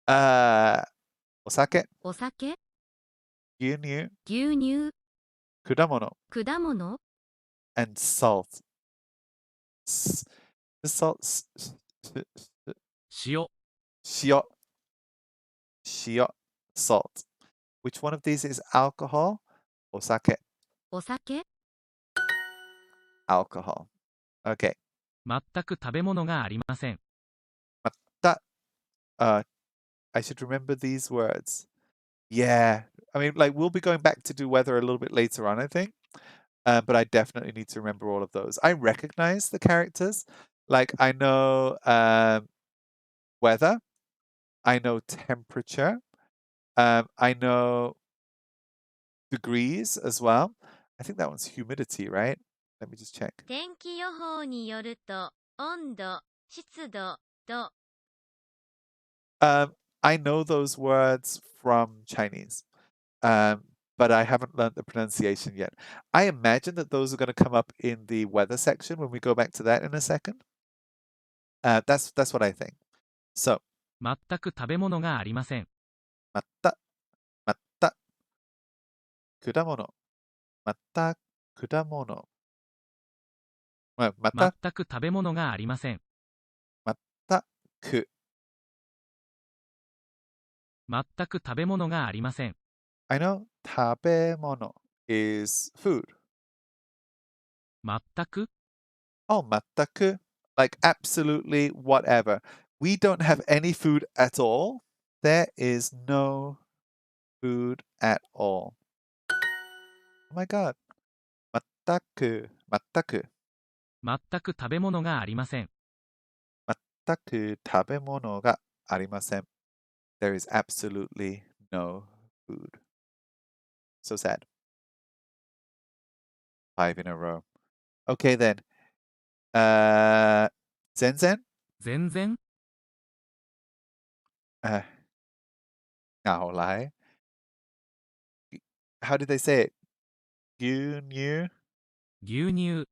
Osake. お酒 Gyunyu. 牛乳 Kuramono. 果物 And salt. The salt. Shio Shio. Shio. Salt. Which one of these is alcohol or sake? お酒 Alcohol. Okay. 全く食べ物がありません That, I should remember these words. Yeah. I mean, like, we'll be going back to do weather a little bit later on, I think. But I definitely need to remember all of those. I recognize the characters. Like, I know weather. I know temperature. I know degrees as well. I think that one's humidity, right? Let me just check. 天気予報によると温度湿度度 I know those words from Chinese, but I haven't learned the pronunciation yet. I imagine that those are going to come up in the weather section when we go back to that in a second. That's what I think. So, 全く食べ物がありません matta, kudamono, matta, kudamono. また、全く食べ物がありません。またく。全く食べ物がありません。I know 食べ物 is food. 全く Oh, 全く like absolutely whatever. We don't have any food at all. There is no food at all. Oh my god. 全く、全く、全く食べ物がありません。全く食べ物がありません。There is absolutely no food. So sad. 5 in a row. Okay then. 全然全然เหงาหลาย How did they say it? 牛乳牛乳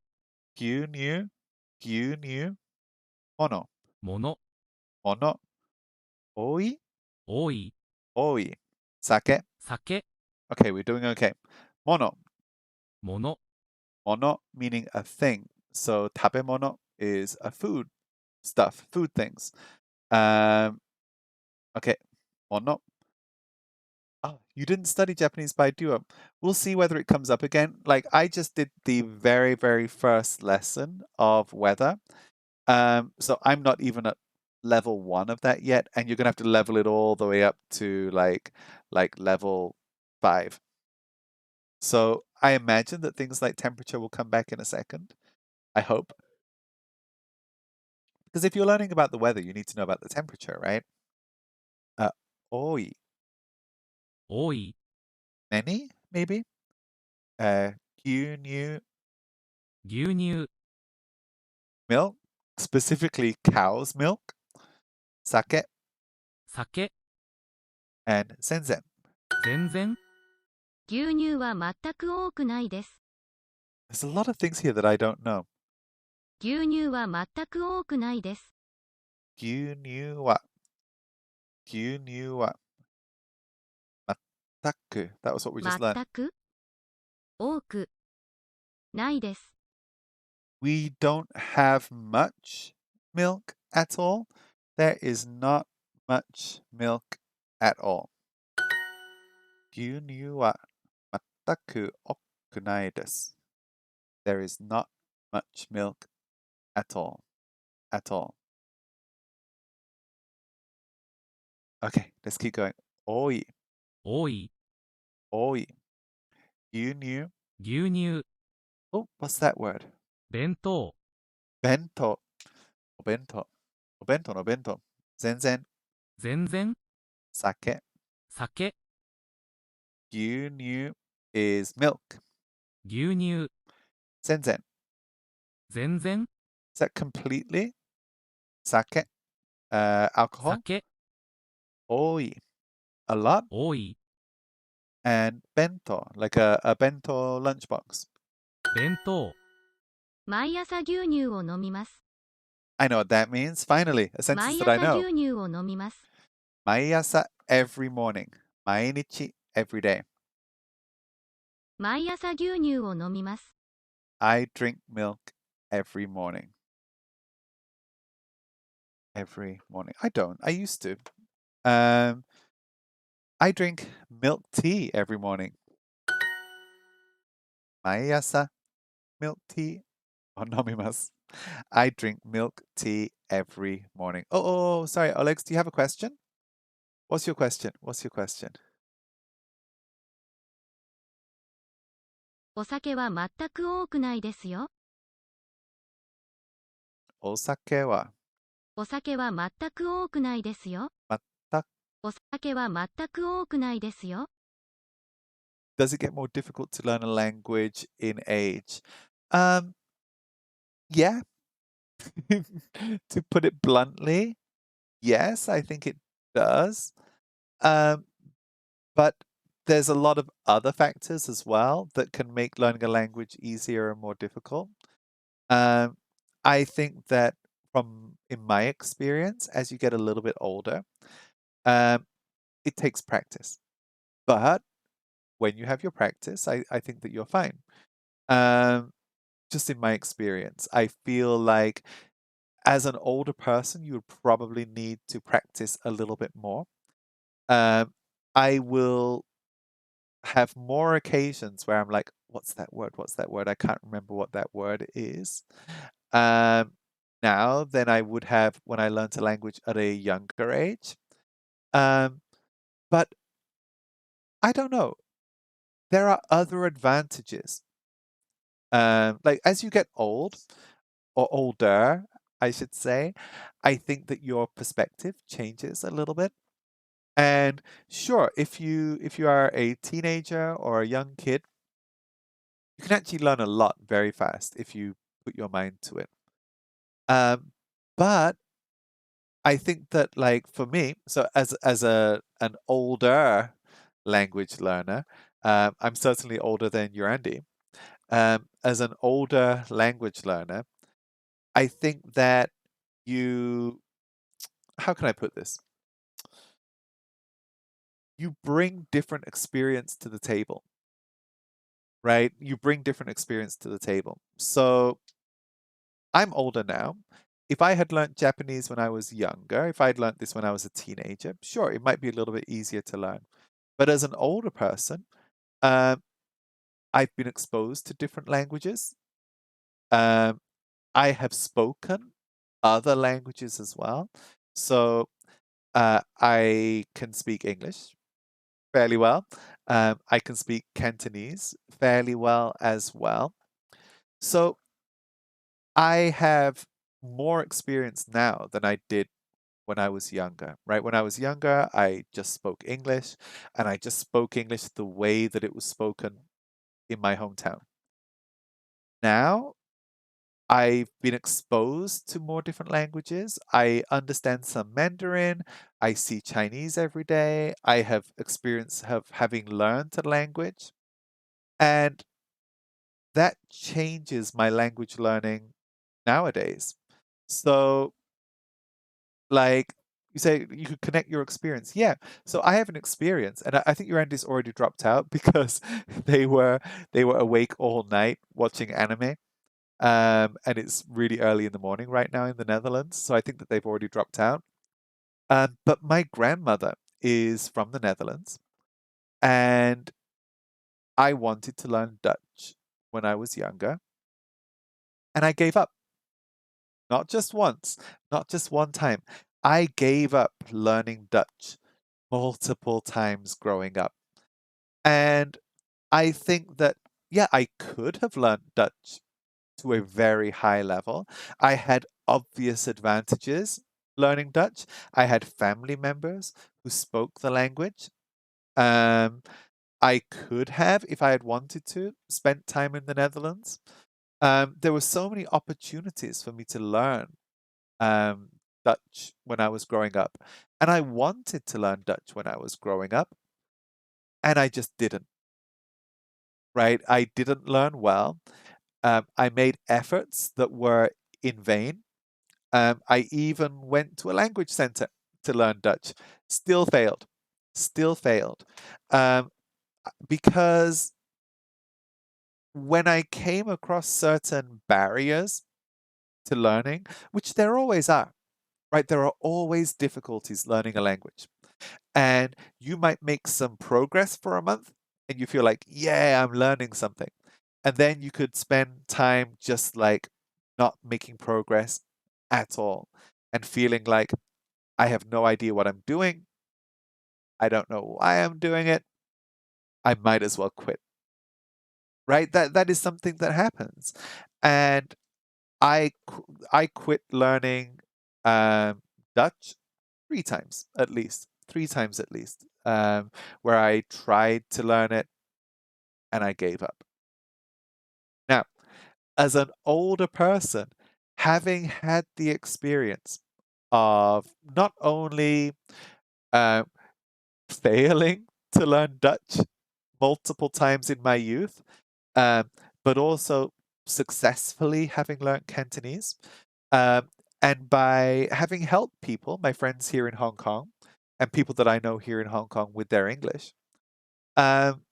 牛乳牛乳ものものもの多い多い多い酒酒 Okay, we're doing okay. ものものもの meaning a thing. So 食べ物 is a food stuff, food things. Okay, もの Oh, you didn't study Japanese by Duo. We'll see whether it comes up again. Like I just did the very, very first lesson of weather. So I'm not even at level 1 of that yet, and you're gonna have to level it all the way up to like level 5. So I imagine that things like temperature will come back in a second. I hope. Because if you're learning about the weather, you need to know about the temperature, right? Oi. 多い Many, maybe? 牛乳 牛乳 milk, specifically cow's milk, sake, 酒 and senzen. 全然牛乳は全く多くないです。 There's a lot of things here that I don't know. 牛乳は全く多くないです。牛乳は全く That was what we just learned. 全く多くないです。 We don't have much milk at all. There is not much milk at all. 牛乳は全く多くないです. There is not much milk at all. At all. Okay, let's keep going. 多い多い多い牛乳牛乳 Oh, what's that word? 弁当弁当お弁当お弁当の弁当全然全然酒酒牛乳 is milk 牛乳全然全然 Is that completely? Sake, alcohol, 酒多い a lot, 多い and bento, like a bento lunchbox. 弁当毎朝牛乳を飲みます。 I know what that means. Finally, a sentence 毎 that I 朝 know. 牛乳を飲みます。 毎朝 every morning. 毎日 every day. 毎朝牛乳を飲みます。 I drink milk every morning. Every morning. I don't. I used to. I drink milk tea every morning. 毎朝 milk tea を飲みます。I drink milk tea every morning. Oh, sorry, Alex, do you have a question? What's your question? What's your question? お酒は全く多くないですよ。お酒はお酒は全く多くないですよ。全くお酒は全く多くないですよ。 Does it get more difficult to learn a language in age? Yeah. To put it bluntly, yes, I think it does. But there's a lot of other factors as well that can make learning a language easier and more difficult. I think that in my experience, as you get a little bit older, it takes practice. But when you have your practice, I think that you're fine. just in my experience. I feel like as an older person, you would probably need to practice a little bit more. I will have more occasions where I'm like, what's that word? What's that word? I can't remember what that word is. Um, Now than I would have when I learned a language at a younger age. Um, but I don't know. There are other advantages. Like as you get old or older, I should say, I think that your perspective changes a little bit. And sure, if you are a teenager or a young kid, you can actually learn a lot very fast if you put your mind to it. Um, but I think that like for me, so as an older language learner, I'm certainly older than you, Andy. As an older language learner, I think that you, how can I put this? You bring different experience to the table, right? You bring different experience to the table. So I'm older now. If I had learnt Japanese when I was younger, if I had learnt this when I was a teenager, sure, it might be a little bit easier to learn. But as an older person, um, I've been exposed to different languages. Um, I have spoken other languages as well. So I can speak English fairly well. I can speak Cantonese fairly well as well. So I have more experience now than I did when I was younger, right? When I was younger, I just spoke English and I just spoke English the way that it was spoken in my hometown. Now, I've been exposed to more different languages. I understand some Mandarin. I see Chinese every day. I have experience of having learned a language. And that changes my language learning nowadays. So, like you say, you could connect your experience. Yeah. So I have an experience, and I think your Andy's already dropped out because they were they were awake all night watching anime. And it's really early in the morning right now in the Netherlands, so I think that they've already dropped out. But my grandmother is from the Netherlands, and I wanted to learn Dutch when I was younger, and I gave up. Not just once, not just one time. I gave up learning Dutch multiple times growing up. And I think that, yeah, I could have learned Dutch to a very high level. I had obvious advantages learning Dutch. I had family members who spoke the language. Um, I could have, if I had wanted to, spent time in the Netherlands. There were so many opportunities for me to learn um, Dutch when I was growing up. And I wanted to learn Dutch when I was growing up, and I just didn't, right? I didn't learn well. I made efforts that were in vain. I even went to a language center to learn Dutch. Still failed. Still failed. Um, because when I came across certain barriers to learning, which there always are, right? There are always difficulties learning a language. And you might make some progress for a month and you feel like, yeah, I'm learning something. And then you could spend time just like not making progress at all and feeling like I have no idea what I'm doing. I don't know why I'm doing it. I might as well quit. Right? That is something that happens. And I quit learning Dutch 3 times at least. 3 times at least. Where I tried to learn it and I gave up. Now, as an older person, having had the experience of not only uh, failing to learn Dutch multiple times in my youth, um, but also successfully having learned Cantonese, um, and by having helped people, my friends here in Hong Kong, and people that I know here in Hong Kong with their English, um,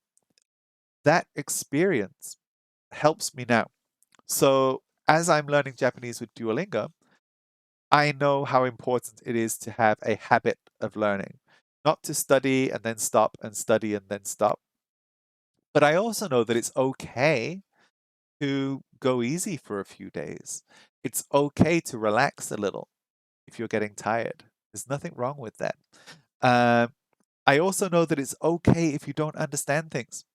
that experience helps me now. So as I'm learning Japanese with Duolingo, I know how important it is to have a habit of learning, not to study and then stop and study and then stop. But I also know that it's okay to go easy for a few days. It's okay to relax a little if you're getting tired. There's nothing wrong with that. I also know that it's okay if you don't understand things,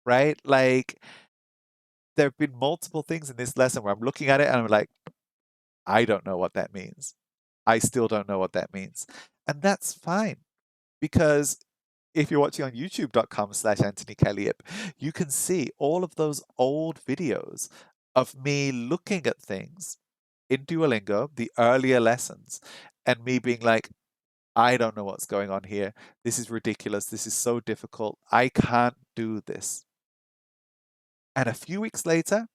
right? Like, there have been multiple things in this lesson where I'm looking at it and I'm like, I don't know what that means. I still don't know what that means. And that's fine because if you're watching on youtube.com/AnthonyKellyYip, you can see all of those old videos of me looking at things in Duolingo, the earlier lessons, and me being like, I don't know what's going on here. This is ridiculous. This is so difficult. I can't do this. And a few weeks later,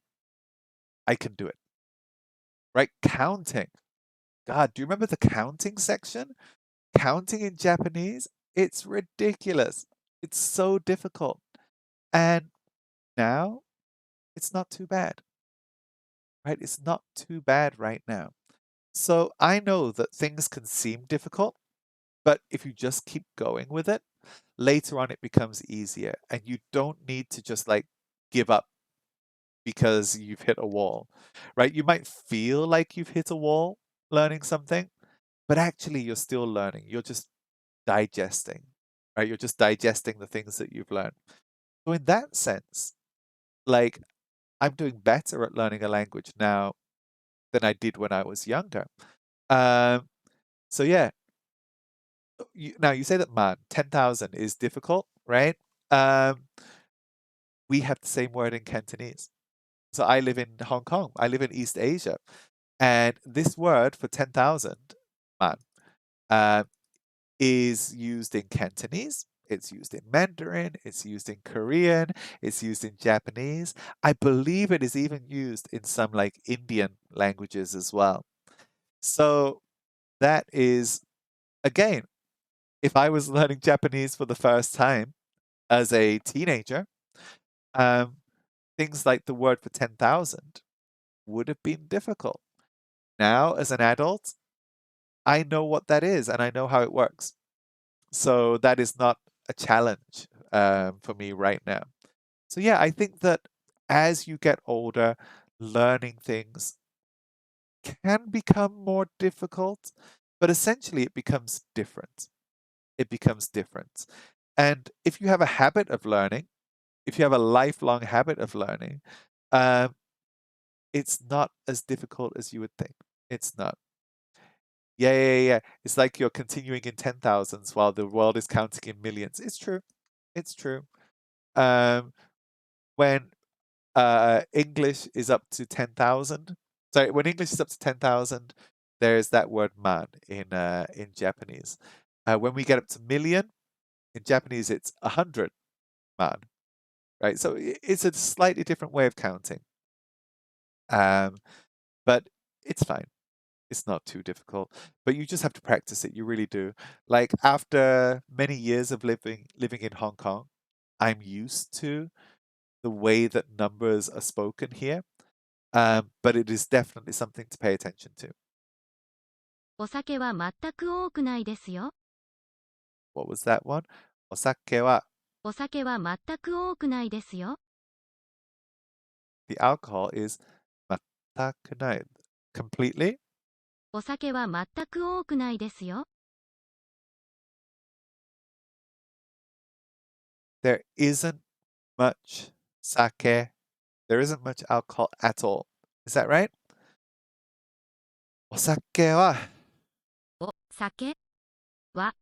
I can do it. Right? Counting. God, do you remember the counting section? Counting in Japanese? It's ridiculous. It's so difficult. And now it's not too bad. Right? It's not too bad right now. So I know that things can seem difficult, but if you just keep going with it, later on it becomes easier and you don't need to just like give up because you've hit a wall, right? You might feel like you've hit a wall learning something, but actually you're still learning. You're just digesting, right? You're just digesting the things that you've learned. So in that sense, like I'm doing better at learning a language now than I did when I was younger. Um, so yeah, now you say that man, 10,000 is difficult, right? We have the same word in Cantonese. So I live in Hong Kong. I live in East Asia. And this word for 10,000, man, uh, is used in Cantonese. It's used in Mandarin. It's used in Korean. It's used in Japanese. I believe it is even used in some like Indian languages as well. So that is, again, if I was learning Japanese for the first time as a teenager, um, things like the word for 10,000 would have been difficult. Now, as an adult, I know what that is and I know how it works. So that is not a challenge for me right now. So, yeah, I think that as you get older, learning things can become more difficult, but essentially it becomes different. It becomes different. And if you have a habit of learning, if you have a lifelong habit of learning, um, it's not as difficult as you would think. It's not. Yeah. It's like you're continuing in 10,000s while the world is counting in millions. It's true. It's true. Um, when English is up to 10,000, sorry, when English is up to 10,000, there's that word man in Japanese. When we get up to million, in Japanese, it's 100 man, right? So it's a slightly different way of counting. But it's fine. It's not too difficult, but you just have to practice it. You really do. Like after many years of living in Hong Kong, I'm used to the way that numbers are spoken here. But it is definitely something to pay attention to. お酒は全く多くないですよ。What was that one? お酒はお酒は全く多くないですよ。the alcohol is 全くない completely. お酒は全く多くないですよ。There isn't much sake. There isn't much alcohol at all. Is that right? お酒はお酒は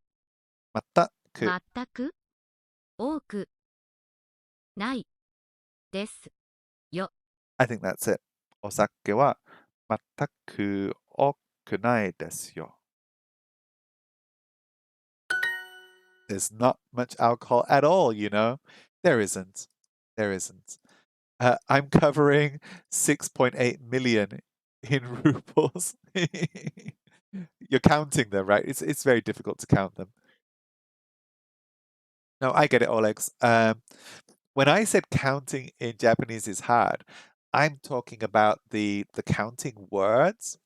全く全く多くないですよ。I think that's it. お酒は全く多くないですよ。There's not much alcohol at all, you know? There isn't. There isn't. I'm covering 6.8 million in rubles. You're counting them, right? It's very difficult to count them. No, I get it, Olex. When I said counting in Japanese is hard, I'm talking about the counting words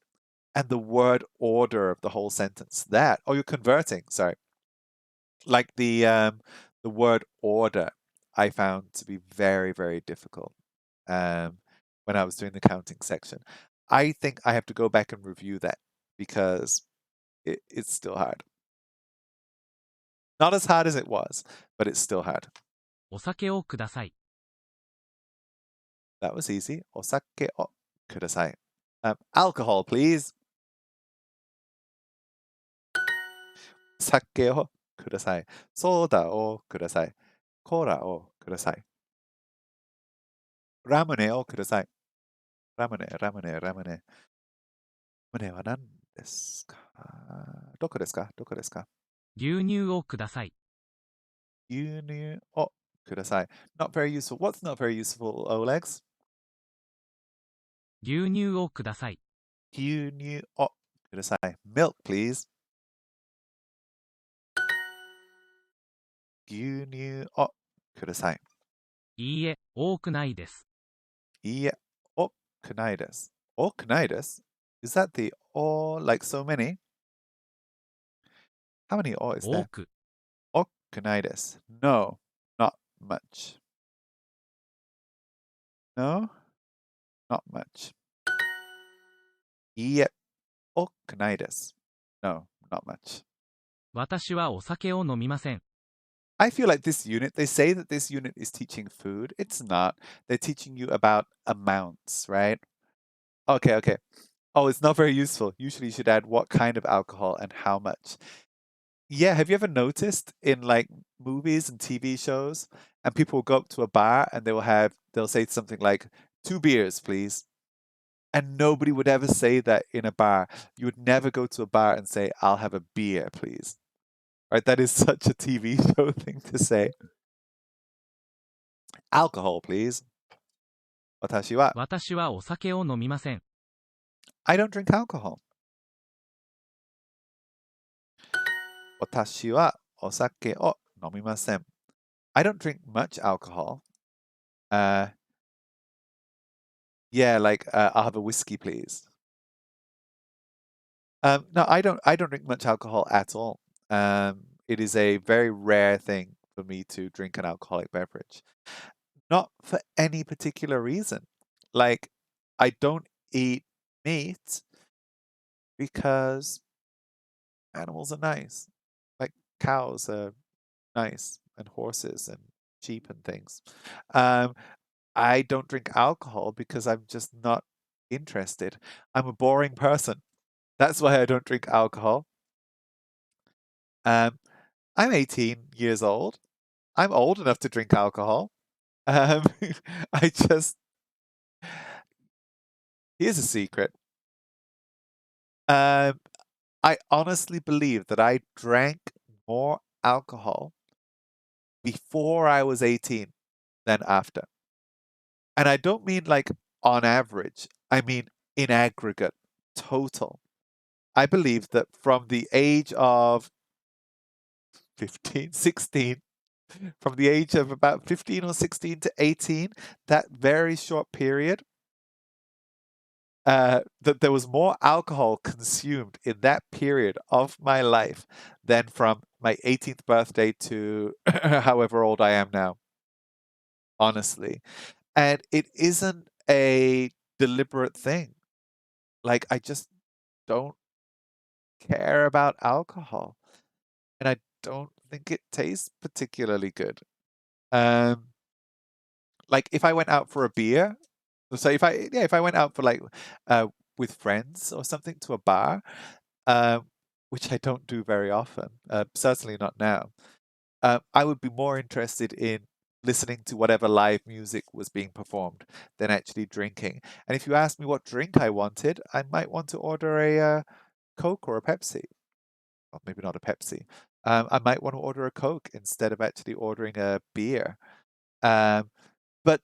and the word order of the whole sentence. That, or you're converting, sorry. Like the word order I found to be very, very difficult when I was doing the counting section. I think I have to go back and review that because it's still hard. Not as hard as it was, but it's still hard. お酒をください。 That was easy. お酒をください. Alcohol, please. 酒をください。ソーダをください。コーラをください。ラムネをください。ラムネ。ラムネは何ですか？どこですか？牛乳をください。牛乳をください。Not very useful. What's not very useful, Olegs? 牛乳をください。牛乳をください。Milk, please. 牛乳をください。いいえ、多くないです。いいえ、多くないです。多くないです? Is that the or like so many? How many or is 多 there? く。多くないです. No, not much. No, not much. いいえ、多くないです. No, not much. 私はお酒を飲みません。I feel like this unit, they say that this unit is teaching food. It's not. They're teaching you about amounts, right? Okay. Oh, it's not very useful. Usually you should add what kind of alcohol and how much. Yeah, have you ever noticed in like movies and TV shows, and people will go up to a bar and they'll say something like 2 beers, please. And nobody would ever say that in a bar. You would never go to a bar and say, I'll have a beer, please. Right? That is such a TV show thing to say. Alcohol, please. 私は私はお酒を飲みません。I don't drink alcohol. 私はお酒を飲みません. I don't drink much alcohol. Yeah, like I'll have a whiskey, please. No, I don't drink much alcohol at all. It is a very rare thing for me to drink an alcoholic beverage. Not for any particular reason. Like, I don't eat meat because animals are nice. Like cows are nice, and horses and sheep and things. I don't drink alcohol because I'm just not interested. I'm a boring person. That's why I don't drink alcohol. I'm 18 years old. I'm old enough to drink alcohol. I just Here's a secret. I honestly believe that I drank more alcohol before I was 18 than after. And I don't mean like on average. I mean in aggregate, total. I believe that from the age of 15, 16, from the age of about 15 or 16 to 18, that very short period, that there was more alcohol consumed in that period of my life than from my 18th birthday to however old I am now. Honestly. And it isn't a deliberate thing. Like, I just don't care about alcohol. And I don't think it tastes particularly good. Like if I went out for a beer, so if I went out for like with friends or something to a bar, which I don't do very often, certainly not now, I would be more interested in listening to whatever live music was being performed than actually drinking. And if you asked me what drink I wanted, I might want to order a Coke or a Pepsi. Or maybe not a Pepsi. I might want to order a Coke instead of actually ordering a beer. But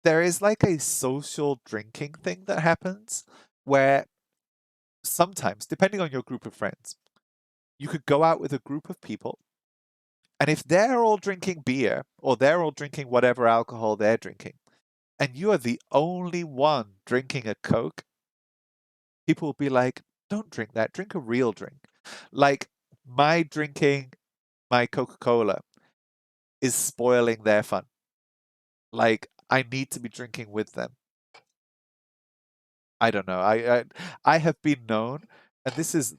there is like a social drinking thing that happens where sometimes, depending on your group of friends, you could go out with a group of people, and if they're all drinking beer or they're all drinking whatever alcohol they're drinking, and you are the only one drinking a Coke, people will be like, don't drink that, drink a real drink. Like, my drinking my Coca-Cola is spoiling their fun. Like, I need to be drinking with them. I don't know. I have been known, and this is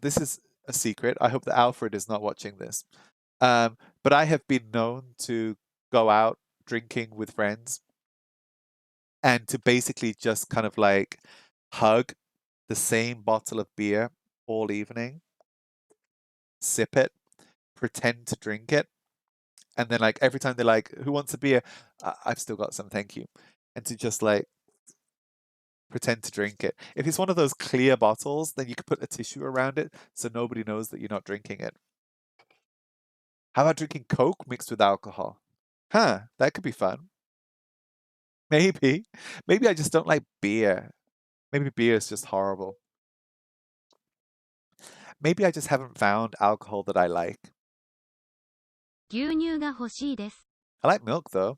a secret. I hope that Alfred is not watching this. But I have been known to go out drinking with friends and to basically just kind of like hug the same bottle of beer all evening, sip it, pretend to drink it, and then like every time they're like, "Who wants a beer?" I've still got some, thank you, and to just like pretend to drink it. If it's one of those clear bottles, then you could put a tissue around it so nobody knows that you're not drinking it. How about drinking Coke mixed with alcohol? Huh, that could be fun. Maybe. Maybe I just don't like beer. Maybe beer is just horrible. Maybe I just haven't found alcohol that I like. 牛乳が欲しいです。 I like milk though.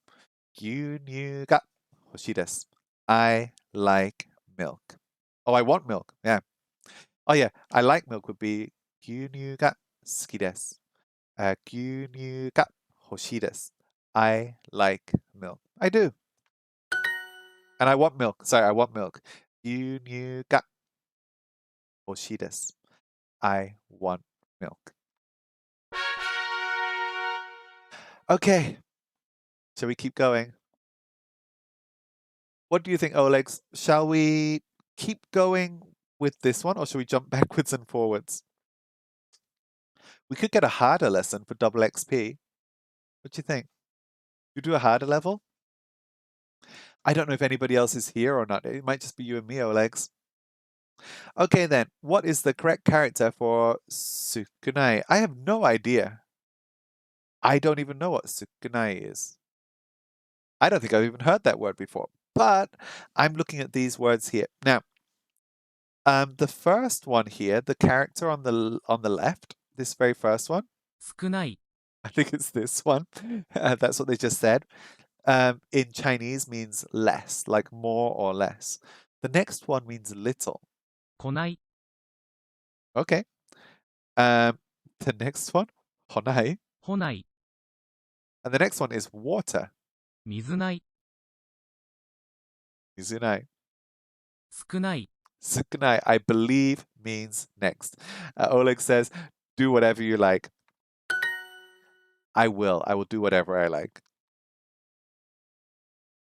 牛乳が欲しいです. I like milk. Oh, I want milk. Yeah. Oh yeah, I like milk would be 牛乳が好きです。牛乳が欲しいです. I like milk. I do. And I want milk. Sorry, I want milk. 牛乳が欲しいです. I want milk. Okay. Shall we keep going? What do you think, Olegs? Shall we keep going with this one or shall we jump backwards and forwards? We could get a harder lesson for double XP. What do you think? You do a harder level? I don't know if anybody else is here or not. It might just be you and me, Olegs. Okay then, what is the correct character for sukunai? I have no idea. I don't even know what sukunai is. I don't think I've even heard that word before, but I'm looking at these words here. Now, the first one here, the character on the left, this very first one, 少ない、 I think it's this one. That's what they just said. In Chinese means less, like more or less. The next one means little. 来ない、 Okay. The next one, honai. 来ない、 And the next one is water, 水ない、 mizunai. 少ない、 Sukunai, I believe, means next. Oleg says, do whatever you like. I will do whatever I like.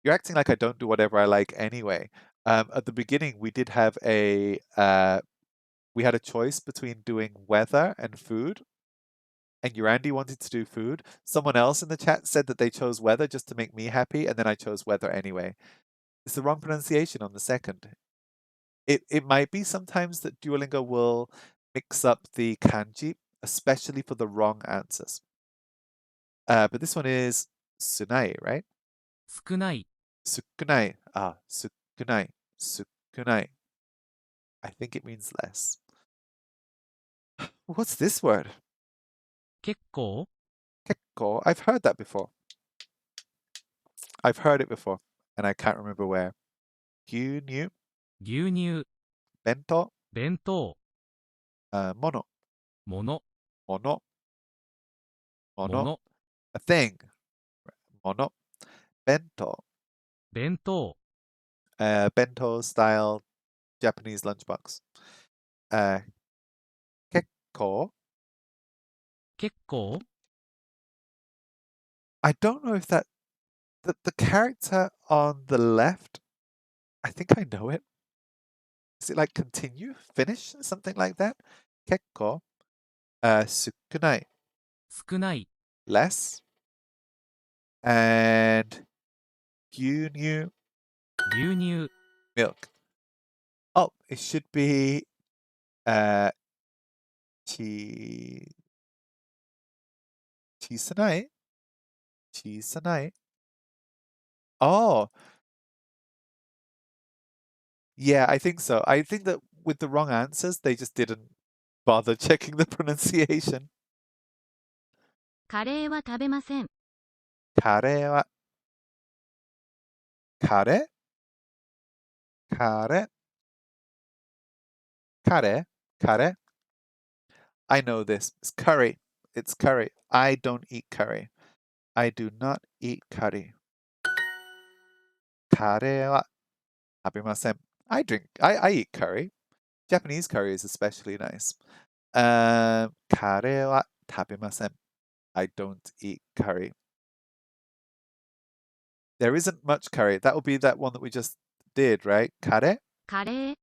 You're acting like I don't do whatever I like anyway. At the beginning, we did have we had a choice between doing weather and food. And Urandi wanted to do food. Someone else in the chat said that they chose weather just to make me happy, and then I chose weather anyway. It's the wrong pronunciation on the second. It might be sometimes that Duolingo will mix up the kanji, especially for the wrong answers. But this one is sunai, right? 少ない、 Sukunai. Sukunai. Sukunai. I think it means less. What's this word? 結構、 Kekko. I've heard that before. I've heard it before, and I can't remember where. Gyunyu, 牛乳、 bento, 弁当、 mono, もの、 mono, も mono, の、 a thing. Mono, bento, 弁当、 bento style Japanese lunchbox. Kekko. 結構、 I don't know if that the character on the left. I think I know it. Is it like continue, finish, something like that? Kekko. Sukunai, 少ない、 less. And gyunyu, 牛乳、 milk. Oh, it should be chi chisanai. Chisanai. Oh, yeah, I think so. I think that with the wrong answers, they just didn't bother checking the pronunciation. カレーは食べません。 Kare wa kare? Kare. Kare. Kare. I know this. It's curry. It's curry. I don't eat curry. I do not eat curry. Kare wa tabimasen. I eat curry. Japanese curry is especially nice. Kare wa tabimasen. I don't eat curry. There isn't much curry. That will be that one that we just did, right? Kare カレー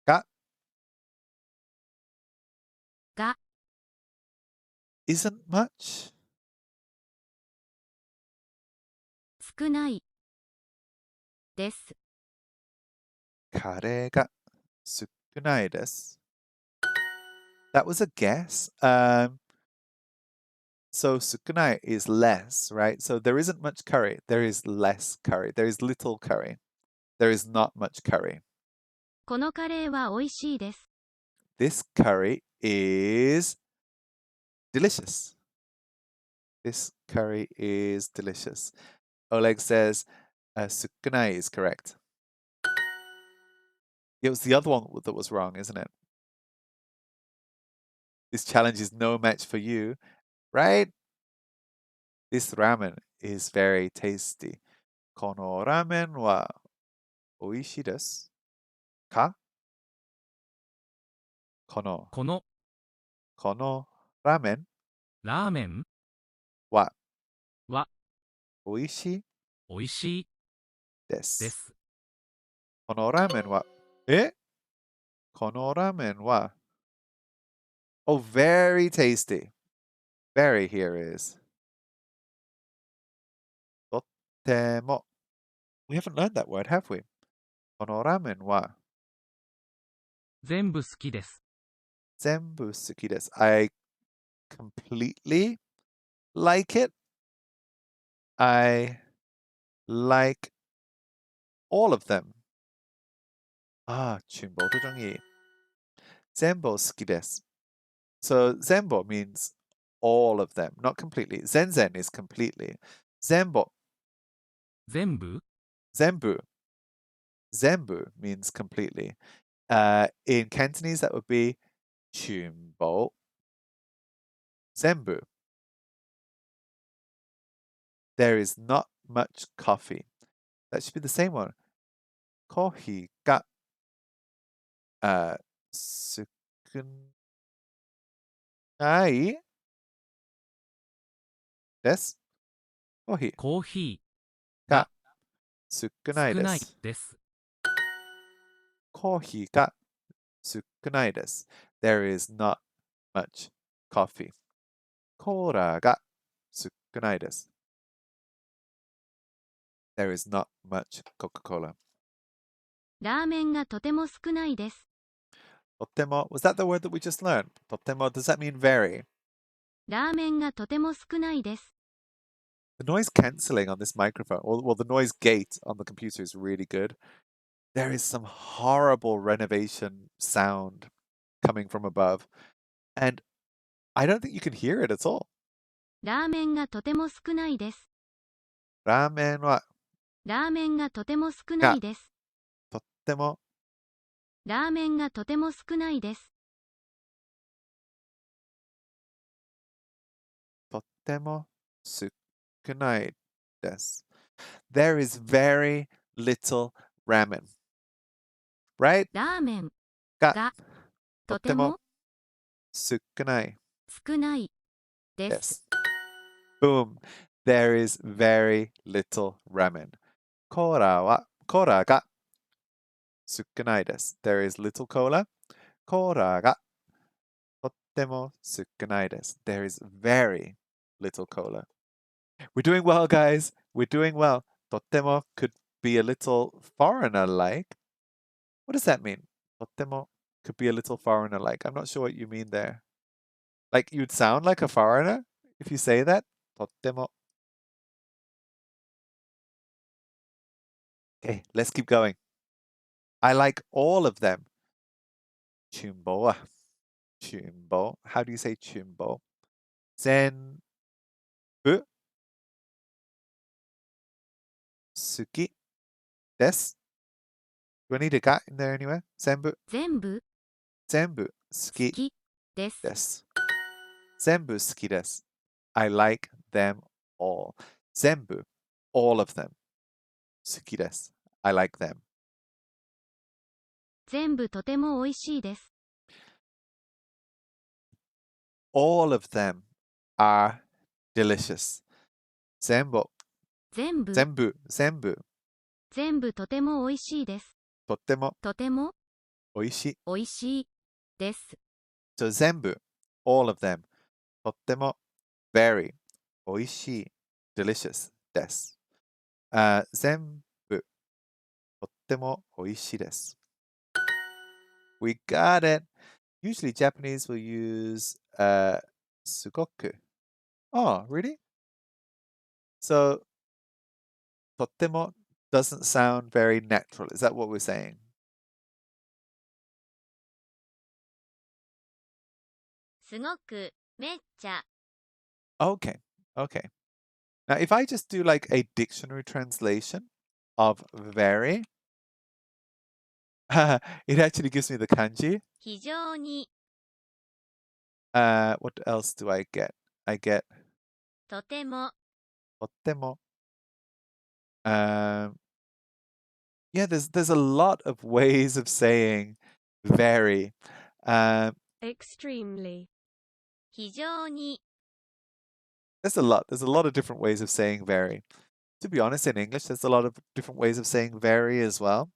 ga が isn't much. 少ないです。カレーが少ないです。That was a guess. So 少ない is less, right? So there isn't much curry. There is less curry. There is little curry. There is not much curry. このカレーは美味しいです。 This curry is delicious. This curry is delicious. Oleg says 少ない is correct. It was the other one that was wrong, isn't it? This challenge is no match for you, right? This ramen is very tasty. このラーメンは美味しいですか？このこのラーメンラーメンはは美味しい美味しいで。ですす。このラーメンはこのラーメンは Oh, very tasty. Very here is とっても We haven't learned that word, have we? このラーメンは全部好きです。全部好きです。I completely like it. I like all of them. 춘보 도정이. 全部好きです. So 全部 means all of them, not completely. Zenzen is completely. 全部全部全部 means completely. In Cantonese, that would be 全部全部 There is not much coffee. That should be the same one. コーヒーが少ないです。コーヒーコーヒーがが少少ないないです。です。コーヒーが少ないです。There is not much coffee. コーラが少ないです。There is not much Coca-Cola. ラーメンがとても少ないです。とっても Was that the word that we just learned? とっても Does that mean very? ラーメンがとても少ないです。 The noise cancelling on this microphone, well, the noise gate on the computer is really good. There is some horrible renovation sound coming from above, and I don't think you can hear it at all. ラーメンがとても少ないです。ラーメンはラーメンがとても少ないです。とってもラーメンがとても少ないです。とっても少ないです。There is very little ramen, right? ラーメンががとってもとても少ない少ないで。ですす。Boom. There is very little ramen. コーラが少ないです。There is little cola. コーラがとっても少ないです。There is very little cola. We're doing well, guys. We're doing well. とっても could be a little foreigner-like. What does that mean? とっても could be a little foreigner-like. I'm not sure what you mean there. Like you'd sound like a foreigner if you say that? とっても Okay, let's keep going. I like all of them. 춘보. 춘보. How do you say 춘보? 全部好きです。Do I need a ga in there anywhere? 全部全部好好ききです。です。全部好きです。I like them all. 全部 all of them 好きです。I like them. 全部とても美味しいです。All of them are delicious. 全部全部全部全部とても美味しいです。とってもとても美味しい。美味しいです。So 全部 all of them とっても very 美味しい delicious です。全部とっても美味しいです。We got it. Usually Japanese will use すごく. Oh, really? So とっても doesn't sound very natural. Is that what we're saying? すごく、めっちゃ、Okay. Okay. Now, if I just do like a dictionary translation of very, it actually gives me the kanji. 非常に、What else do I get? I get とても、とっても. Yeah, there's a lot of ways of saying very. Um, extremely 非常に、there's a lot. There's a lot of different ways of saying very. To be honest, in English, there's a lot of different ways of saying very as well.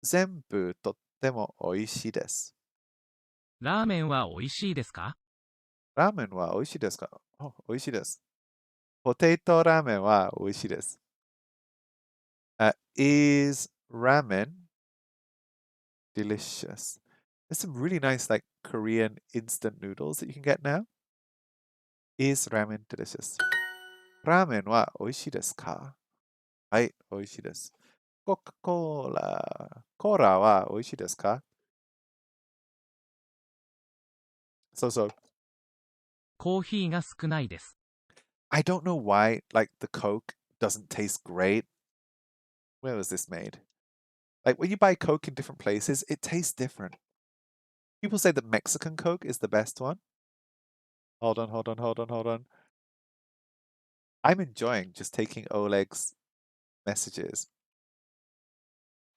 全部とっても美味しいです。ラーメンは美味しいですか？ラーメンは美味しいですか？美味しいです。ポテトラーメンは美味しいです。Is ramen delicious? There's some really nice like Korean instant noodles that you can get now. Is ramen delicious? ラーメンは美味しいですか？はい、美味しいです。コカ・コーラは美味しいですか？そうそう。コーヒーが少ないです。I don't know why like the Coke doesn't taste great. Where was this made? Like when you buy Coke in different places, it tastes different. People say that Mexican Coke is the best one. Hold on. I'm enjoying just taking Oleg's messages,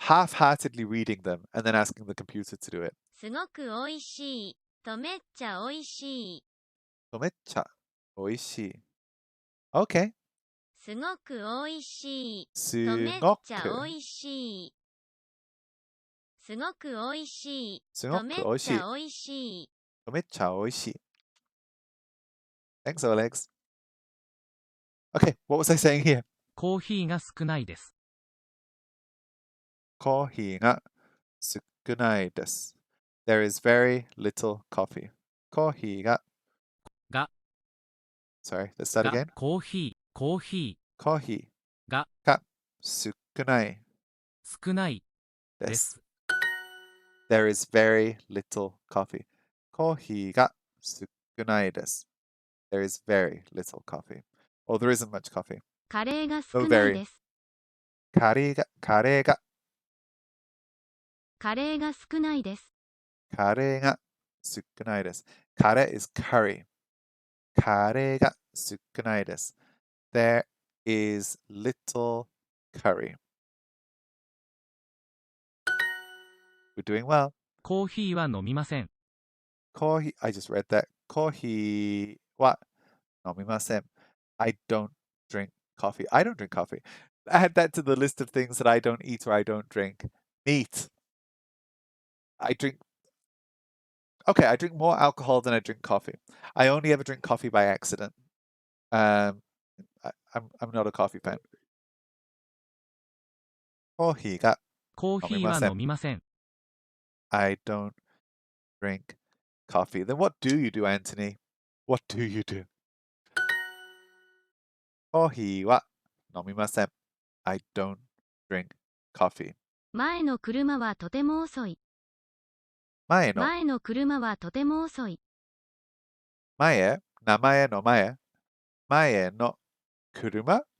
half-heartedly reading them, and then asking the computer to do it. すごく美味しい、とめっちゃ美味しい。めっちゃ美味しい. Okay. すごく美味しい、すとめっごちゃく美味しい。すごく美味しい、すごとめっく美味しい。ちゃ美味しい。めっちゃ美味しい. Thanks, Oleg. Okay, what was I saying here? コーヒーが少ないです。コーヒーが少ないです. There is very little coffee. コーヒーが Sorry, let's start が again. コーヒーコーヒーがが少ない少ないで。ですす。There is very little coffee. コーヒーが少ないです。There is very little coffee. Or there isn't much coffee. カレーが No 少ない very. です。カレーがカレーが少ないです。少ないです。カレー is curry. カレーが少ないです。There is little curry. We're doing well. コーヒーは飲みません。コーヒー I just read that. コーヒーは飲みません. I don't drink coffee. I don't drink coffee. Add that to the list of things that I don't eat or I don't drink. Neat. I drink Okay, I drink more alcohol than I drink coffee. I only ever drink coffee by accident. I'm not a coffee fan. コーヒーがコーヒーは飲みません。I don't drink coffee. Then what do you do, Anthony? What do you do? コーヒーは飲みません. I don't drink coffee. 前の車はとても遅い。前の前の車はとても遅い。前名前の前の車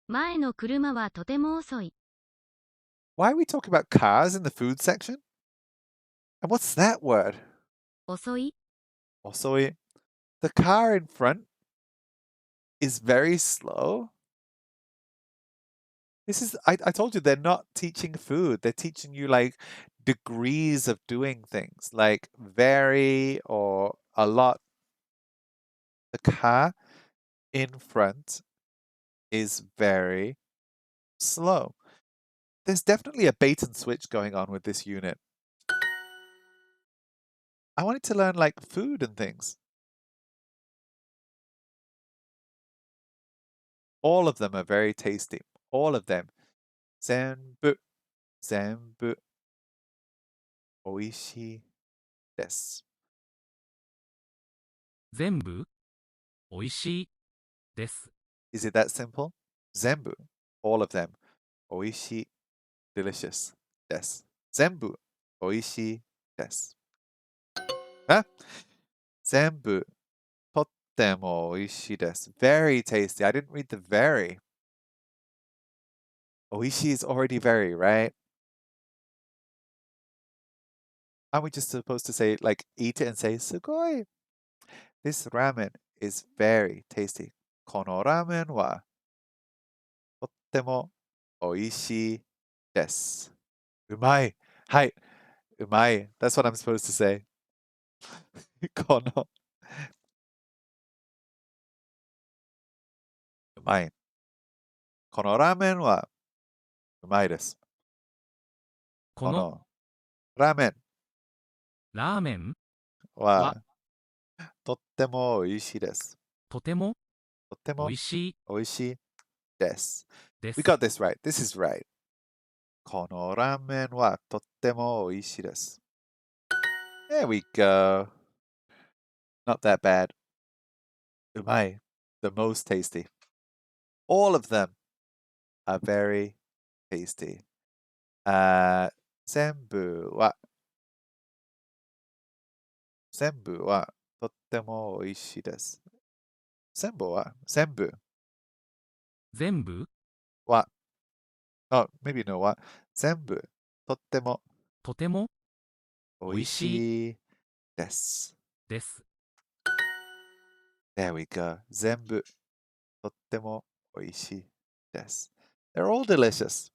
前の車はとても遅い。 Why are we talking about cars in the food section? And what's that word? 遅い Also, the car in front is very slow. I told you they're not teaching food. They're teaching you like degrees of doing things, like very or a lot. The car in front is very slow. There's definitely a bait and switch going on with this unit. I wanted to learn like food and things. All of them are very tasty. All of them. 全部、全部、美味しいです。全部、おいしいです。Is it that simple? 全部、all of them. 美味しい delicious です。全部美味しいです。あ、全部とっても美味しいです。Very tasty. I didn't read the very. 美味しい is already very, right? Aren't we just supposed to say, like, eat it and say, すごい This ramen is very tasty. このラーメンはとっても美味しいです。うまい。はい。うまい。That's what I'm supposed to say. このうまい。このラーメンはうまいです。こののラーメンラーメンはとっても美味しいです。とてもとってもおいしい美味しいです。です We。got this right. This is right. このラーメンはとっても美味しいです。There we go. Not that bad. うまい。The most tasty. All of them are very tasty. 全部はとっても美味しいです。全部は全部は Oh, maybe no は全部とってもとても美味しいです。です。There we go. 全部とっても美味しいです。They're all delicious.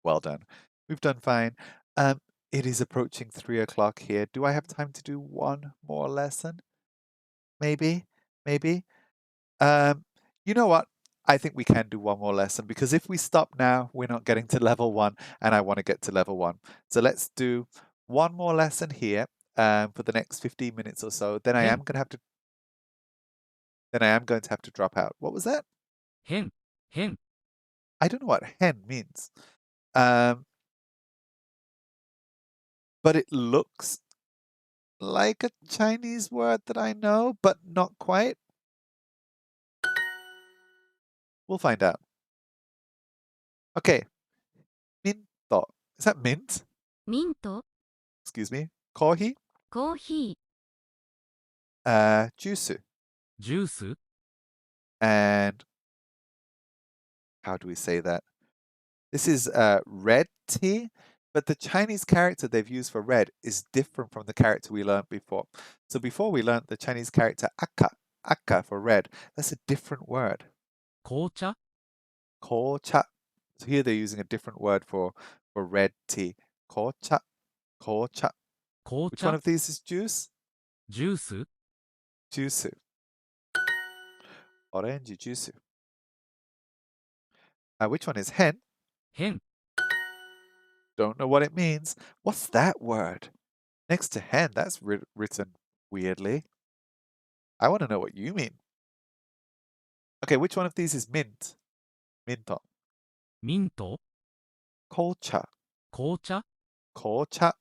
Well done. We've done fine. It is approaching 3 o'clock here. Do I have time to do one more lesson? Maybe, maybe. You know what? I think we can do one more lesson because if we stop now, we're not getting to level 1, and I want to get to level 1. So let's do one more lesson here for the next 15 minutes or so. Then I am going to have to drop out. What was that? 変、変、 I don't know what hen means. But it looks like a Chinese word that I know, but not quite. We'll find out. Okay. Minto. Is that mint? ミント Excuse me. Kohi? コーヒ Juice. ジュース、 And how do we say that? This is red tea, but the Chinese character they've used for red is different from the character we learned before. So before we learned the Chinese character aka for red. That's a different word. 紅茶、 Kocha. So here they're using a different word for red tea. Kocha. Kocha. 紅 Which one 茶、 of these is juice? ジュース、 Juice. Orange juice. Which one is hen? 変、 Don't know what it means. What's that word? Next to hen, that's written weirdly. I want to know what you mean. Okay, which one of these is mint? Minto. ミント、 Kocha. 紅茶、 Kocha.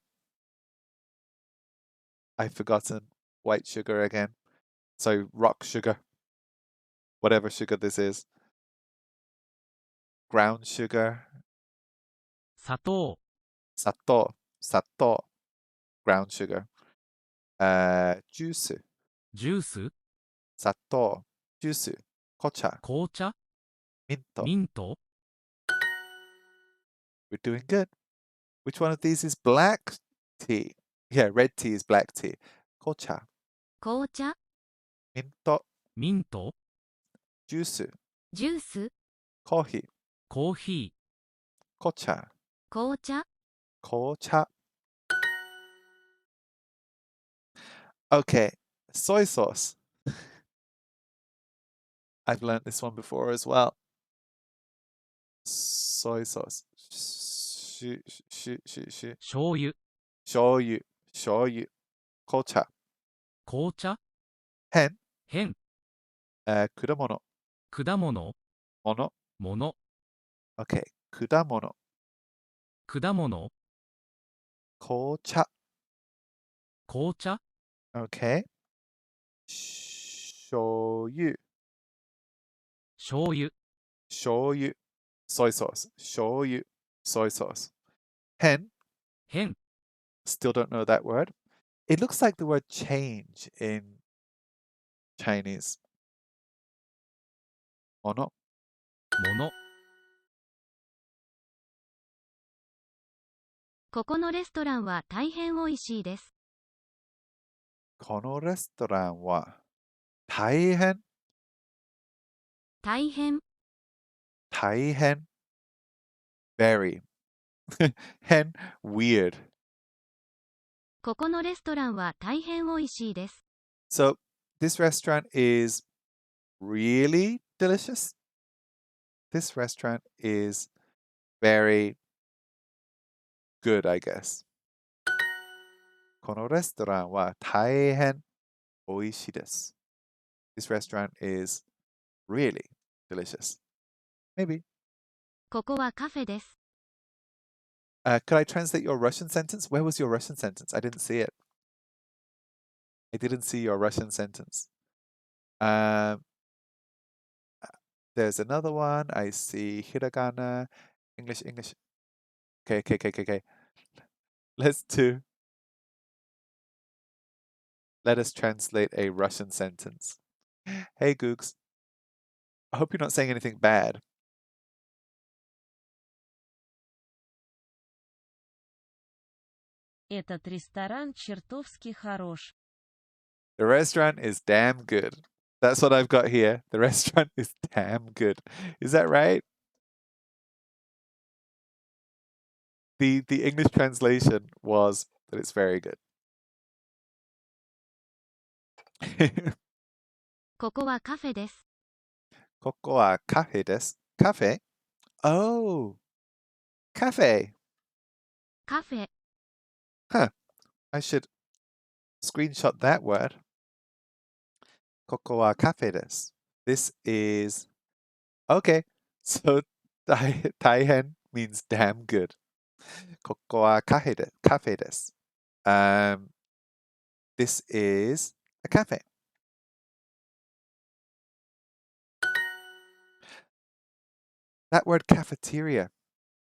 I've forgotten. White sugar again. So rock sugar. Whatever sugar this is. Ground sugar. 砂糖、 Sato. Sato. Ground sugar. Juice. ジュース、 Sato. juice, kocha, 紅茶 minto. ミント We're doing good. Which one of these is black tea? Yeah, red tea is black tea. Kocha, 紅茶 minto, ミント juice, ジュース coffee, コーヒ kocha, 紅茶 kocha. Okay, soy sauce. I've learned this one before as well. Soy sauce. ー醤油 Shoyu, shoyu, kocha. 紅茶 Hen, 変 kudamono, 果物 mono. もの Okay, kudamono, 果物 kocha. 紅茶 Okay. Shoyu, 醤油 shoyu, soy sauce. Shoyu, soy sauce. Hen, 変 still don't know that word. It looks like the word change in Chinese. Mono, ものここのレストランは大変おいしいです。 kono restaurant wa taihen, 大変 taihen, very. Hen, weird. ここのレストランは大変おいしいです。 So this restaurant is really delicious. This restaurant is very good, I guess. このレストランは大変おいしいです。This restaurant is really delicious. Maybe. ここはカフェです。 Could I translate your Russian sentence? Where was your Russian sentence? I didn't see it. I didn't see your Russian sentence. There's another one. I see hiragana, English, English. Okay. Let us translate a Russian sentence. Hey, Googs. I hope you're not saying anything bad. Этот ресторан чертовски хорош. The restaurant is damn good. That's what I've got here. The restaurant is damn good. Is that right? The English translation was that it's very good. ここはカフェです。 ここはカフェです。Cafe? Oh, cafe. カフェ Huh. I should screenshot that word. ここはカフェです。This is okay. So 大変 means damn good. ここはカフェです。This is a cafe. That word cafeteria,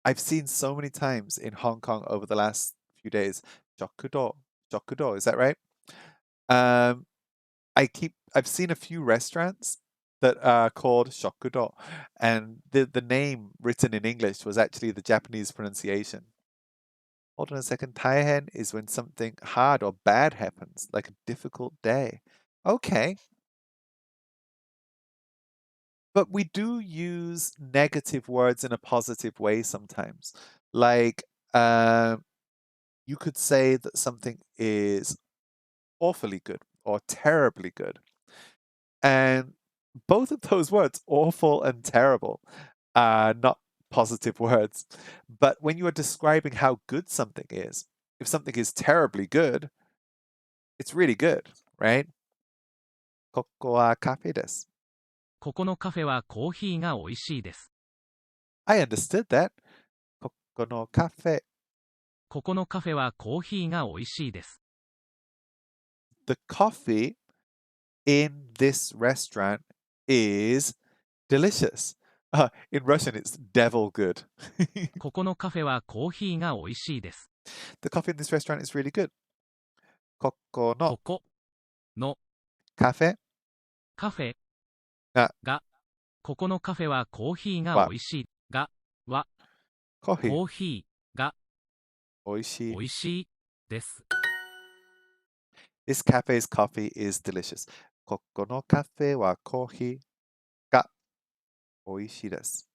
I've seen so many times in Hong Kong over the last few days. Shokudo, is that right? I've seen a few restaurants that are called shokudo, and the name written in English was actually the Japanese pronunciation. Hold on a second. Taihen is when something hard or bad happens, like a difficult day. Okay. But we do use negative words in a positive way sometimes. Like, you could say that something is awfully good or terribly good. And both of those words, awful and terrible, are not positive words. But when you are describing how good something is, if something is terribly good, it's really good, right? ここはカフェです。ここのカフェはコーヒーが美味しいです。 I understood that. ここのカフェ。ここのカフェはコーヒーが美味しいです。 The coffee in this restaurant is delicious. In Russian, it's devil good. ここのカフェはコーヒーが美味しいです。 The coffee in this restaurant is really good. ここのここのカフェカフェが、ここのカフェはコーヒーがわ美味しい。が、は、 coffee コーヒーが美味しい。美味しいです。 This cafe's coffee is delicious. ここのカフェはコーヒーが美味しいです。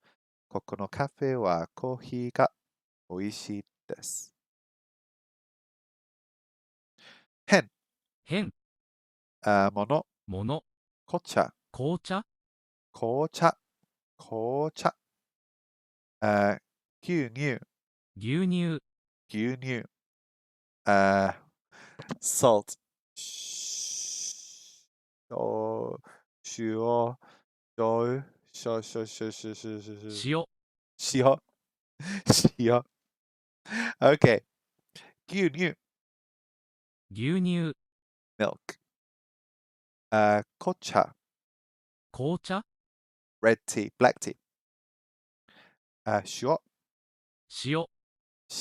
ここのカフェはコーヒーが美味しいです。変、変、もの、もの、紅茶、紅茶、紅茶、紅茶。牛乳、牛乳、牛乳。salt、塩、醤油、塩、塩、塩。Okay. 牛乳、牛乳、 milk. 紅茶、紅茶、 red tea, black tea. 塩、塩、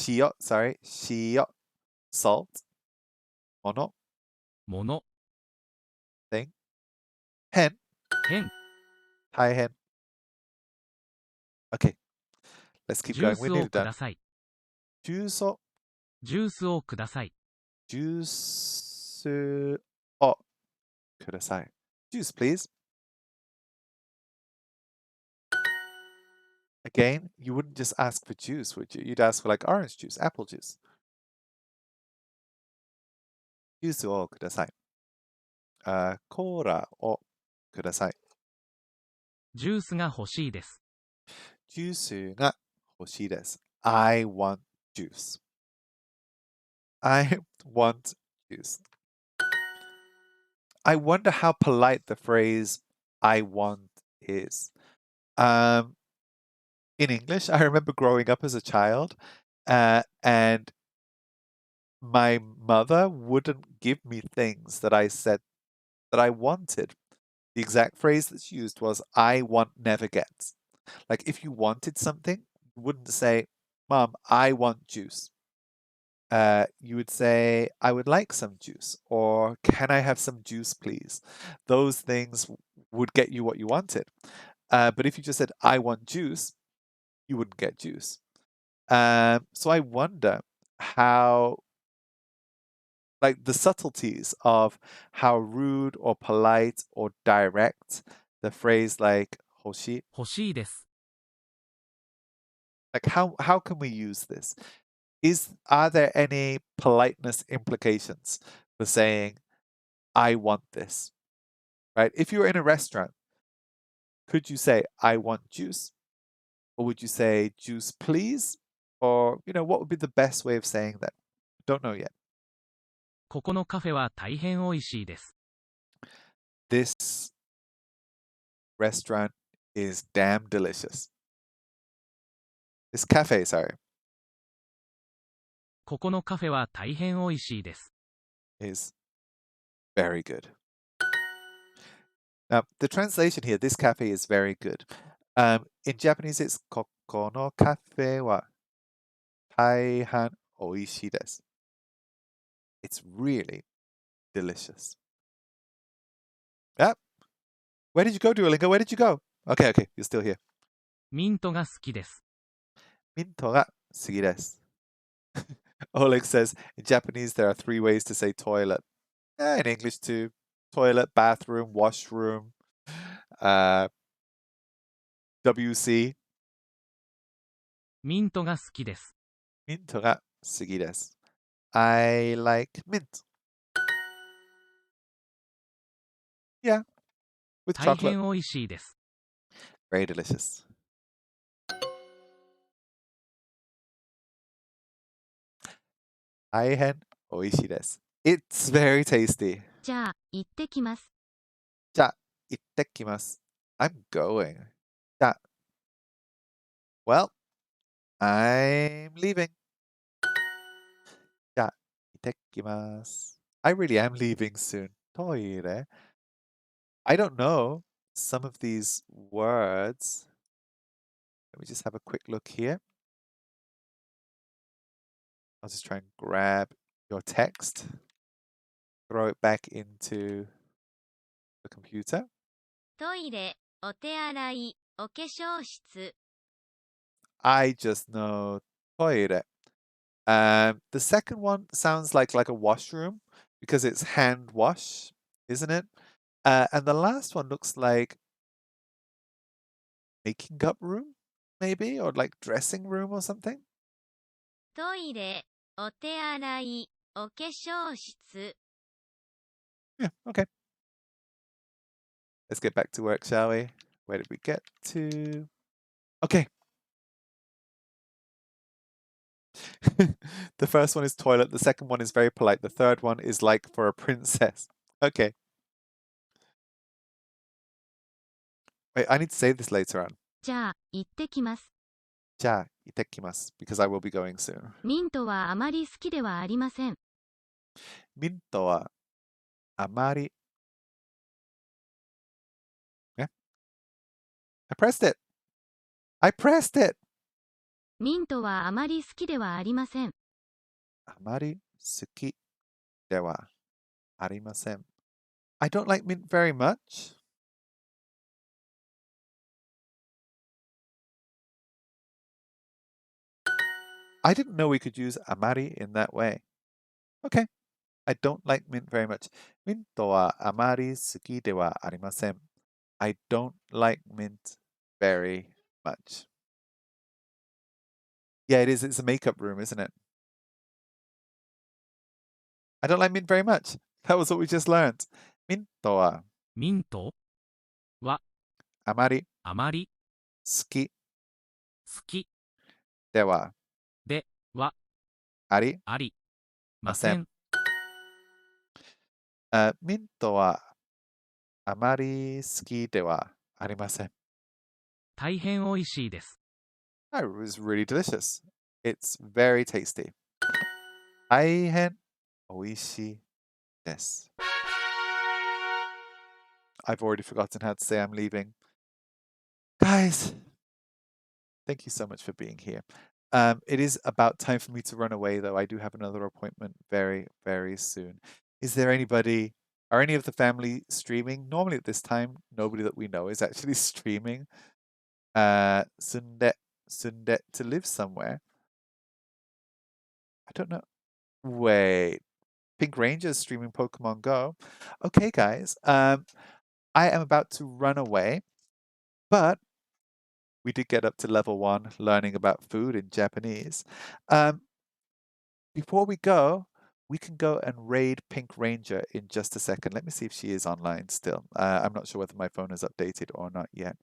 塩、sorry, 塩、salt. もの、もの、 thing. 変、変、大変。Okay, let's keep ジュー going. ス We're を nearly く done. ださい。ジュースを、ジュースをください。ジュースをください。Juice, please. Again, you wouldn't just ask for juice, would you? You'd ask for like orange juice, apple juice. ジュースをください。コーラをください。ジュースが欲しいです。ジュースが欲しいです。I want juice. I want juice. I wonder how polite the phrase I want is. In English, I remember growing up as a child, and my mother wouldn't give me things that I said that I wanted. The exact phrase that's used was, I want never gets. Like if you wanted something, you wouldn't say, Mom, I want juice. You would say, I would like some juice, or can I have some juice, please? Those things would get you what you wanted. But if you just said, I want juice, you wouldn't get juice. So I wonder how, like the subtleties of how rude or polite or direct the phrase like hoshi, 欲しいです。 like how can we use this? Are there any politeness implications for saying I want this? Right? If you were in a restaurant, could you say I want juice? Or would you say juice please? Or, what would be the best way of saying that? Don't know yet. ここのカフェは大変美味しいです。 This restaurant is damn delicious. This cafe, sorry, ここのカフェは大変美味しいです。 is very good. Now, the translation here, this cafe is very good. In Japanese, it's ここのカフェは大変美味しいです. It's really delicious. Where did you go, Duolingo? Where did you go? Okay, you're still here. ミントが好きです。 ミントが好きです. Oleg says, in Japanese, there are 3 ways to say toilet. In English too. Toilet, bathroom, washroom, WC. ミントが好きです。 ミントが好きです. I like mint. Yeah, with 大 chocolate. 変美味しいです。 Very delicious. 大変美味しいです. It's very tasty. じゃあ、行ってきます。じゃあ、行ってきます. I'm going. じゃあ. Well, I'm leaving. じゃあ、行ってきます. I really am leaving soon. トイレ? I don't know some of these words. Let me just have a quick look here. I'll just try and grab your text, throw it back into the computer. トイレお手洗い、お化粧室。I just know toire. The second one sounds like a washroom because it's hand wash, isn't it? And the last one looks like making up room, maybe, or like dressing room or something. トイレ、お手洗い、お化粧室。Yeah, okay. Let's get back to work, shall we? Where did we get to? Okay. The first one is toilet. The second one is very polite. The third one is like for a princess. Okay. Wait, I need to say this later on. じゃあ、行ってきます。じゃあ、行ってきます because I will be going soon. ミントはあまり好きではありません。ミントはあまり Yeah. I pressed it. I pressed it. ミントはあまり好きではありません。あまり好きではありません. I don't like mint very much. I didn't know we could use amari in that way. Okay. I don't like mint very much. ミントはあまり好きではありません. I don't like mint very much. Yeah, it is. It's a makeup room, isn't it? I don't like mint very much. That was what we just learned. ミントはミントはあまりあまり好き好きではではありありません。ません。ミントはあまり好きではありません。大変美味しいです。It was really delicious. It's very tasty. 大変美味しいです. I've already forgotten how to say I'm leaving. Guys, thank you so much for being here. It is about time for me to run away, though. I do have another appointment very, very soon. Is there anybody, are any of the family streaming? Normally at this time, nobody that we know is actually streaming. Sundet, to live somewhere. I don't know. Wait, Pink Ranger's streaming Pokemon Go. Okay, guys. I am about to run away, but we did get up to level 1, learning about food in Japanese. Before we go, we can go and raid Pink Ranger in just a second. Let me see if she is online still. I'm not sure whether my phone is updated or not yet.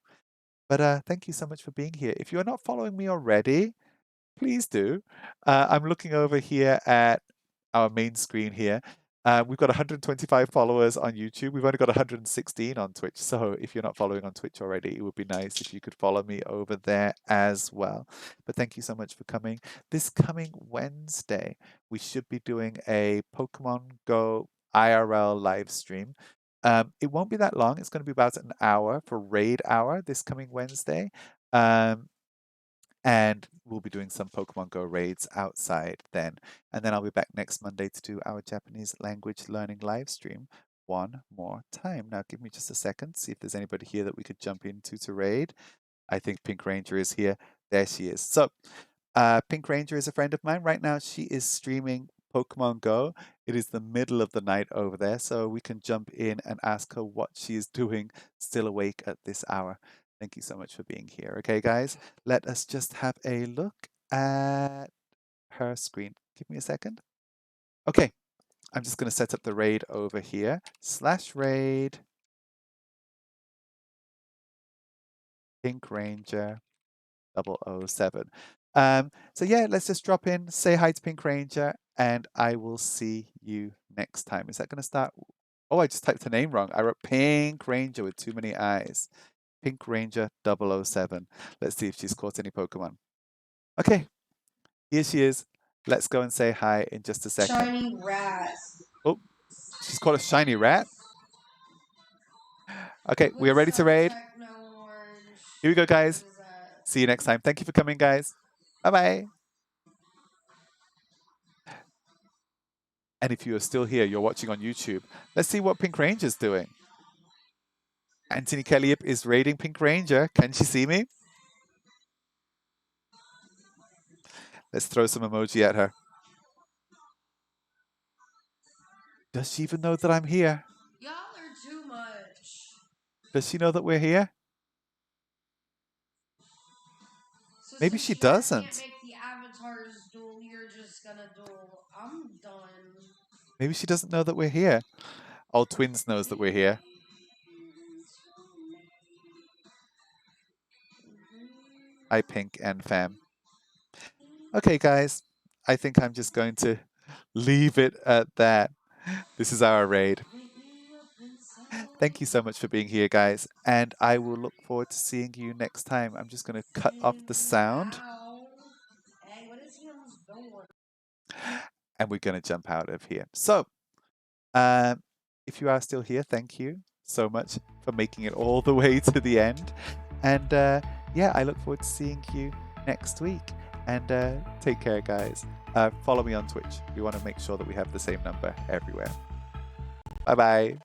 But thank you so much for being here. If you're not following me already, please do. I'm looking over here at our main screen here. We've got 125 followers on YouTube. We've only got 116 on Twitch. So if you're not following on Twitch already, it would be nice if you could follow me over there as well. But thank you so much for coming. This coming Wednesday, we should be doing a Pokemon Go IRL live stream. It won't be that long. It's going to be about an hour for Raid Hour this coming Wednesday. And we'll be doing some Pokemon Go raids outside then. And then I'll be back next Monday to do our Japanese language learning live stream one more time. Now, give me just a second, see if there's anybody here that we could jump into to raid. I think Pink Ranger is here. There she is. So, Pink Ranger is a friend of mine. Right now, she is streaming Pokemon Go. It is the middle of the night over there, so we can jump in and ask her what she is doing still awake at this hour. Thank you so much for being here. Okay, guys, let us just have a look at her screen. Give me a second. Okay, I'm just going to set up the raid over here. /raid Pink Ranger 007. So yeah, let's just drop in, say hi to Pink Ranger, and I will see you next time. Is that going to start? Oh, I just typed the name wrong. I wrote Pink Ranger with too many I's. Pink Ranger 007. Let's see if she's caught any Pokemon. Okay, here she is. Let's go and say hi in just a second. Shiny rat. Oh, she's caught a shiny rat. Okay, we are ready to raid. Here we go, guys. See you next time. Thank you for coming, guys. Bye-bye. And if you are still here, you're watching on YouTube, let's see what Pink Ranger's doing. Anthony Kelly Yip is raiding Pink Ranger. Can she see me? Let's throw some emoji at her. Does she even know that I'm here? Y'all are too much. Does she know that we're here? So Maybe since she you guys doesn't. can't make the avatars duel, you're just gonna duel. I'm done. Maybe she doesn't know that we're here. All Twins knows that we're here. Hi, Pink and Fam. Okay, guys. I think I'm just going to leave it at that. This is our raid. Thank you so much for being here, guys. And I will look forward to seeing you next time. I'm just going to cut off the sound. Hey, what is him doing? And we're going to jump out of here. So, if you are still here, thank you so much for making it all the way to the end. And yeah, I look forward to seeing you next week. And take care, guys. Follow me on Twitch. We want to make sure that we have the same number everywhere. Bye-bye.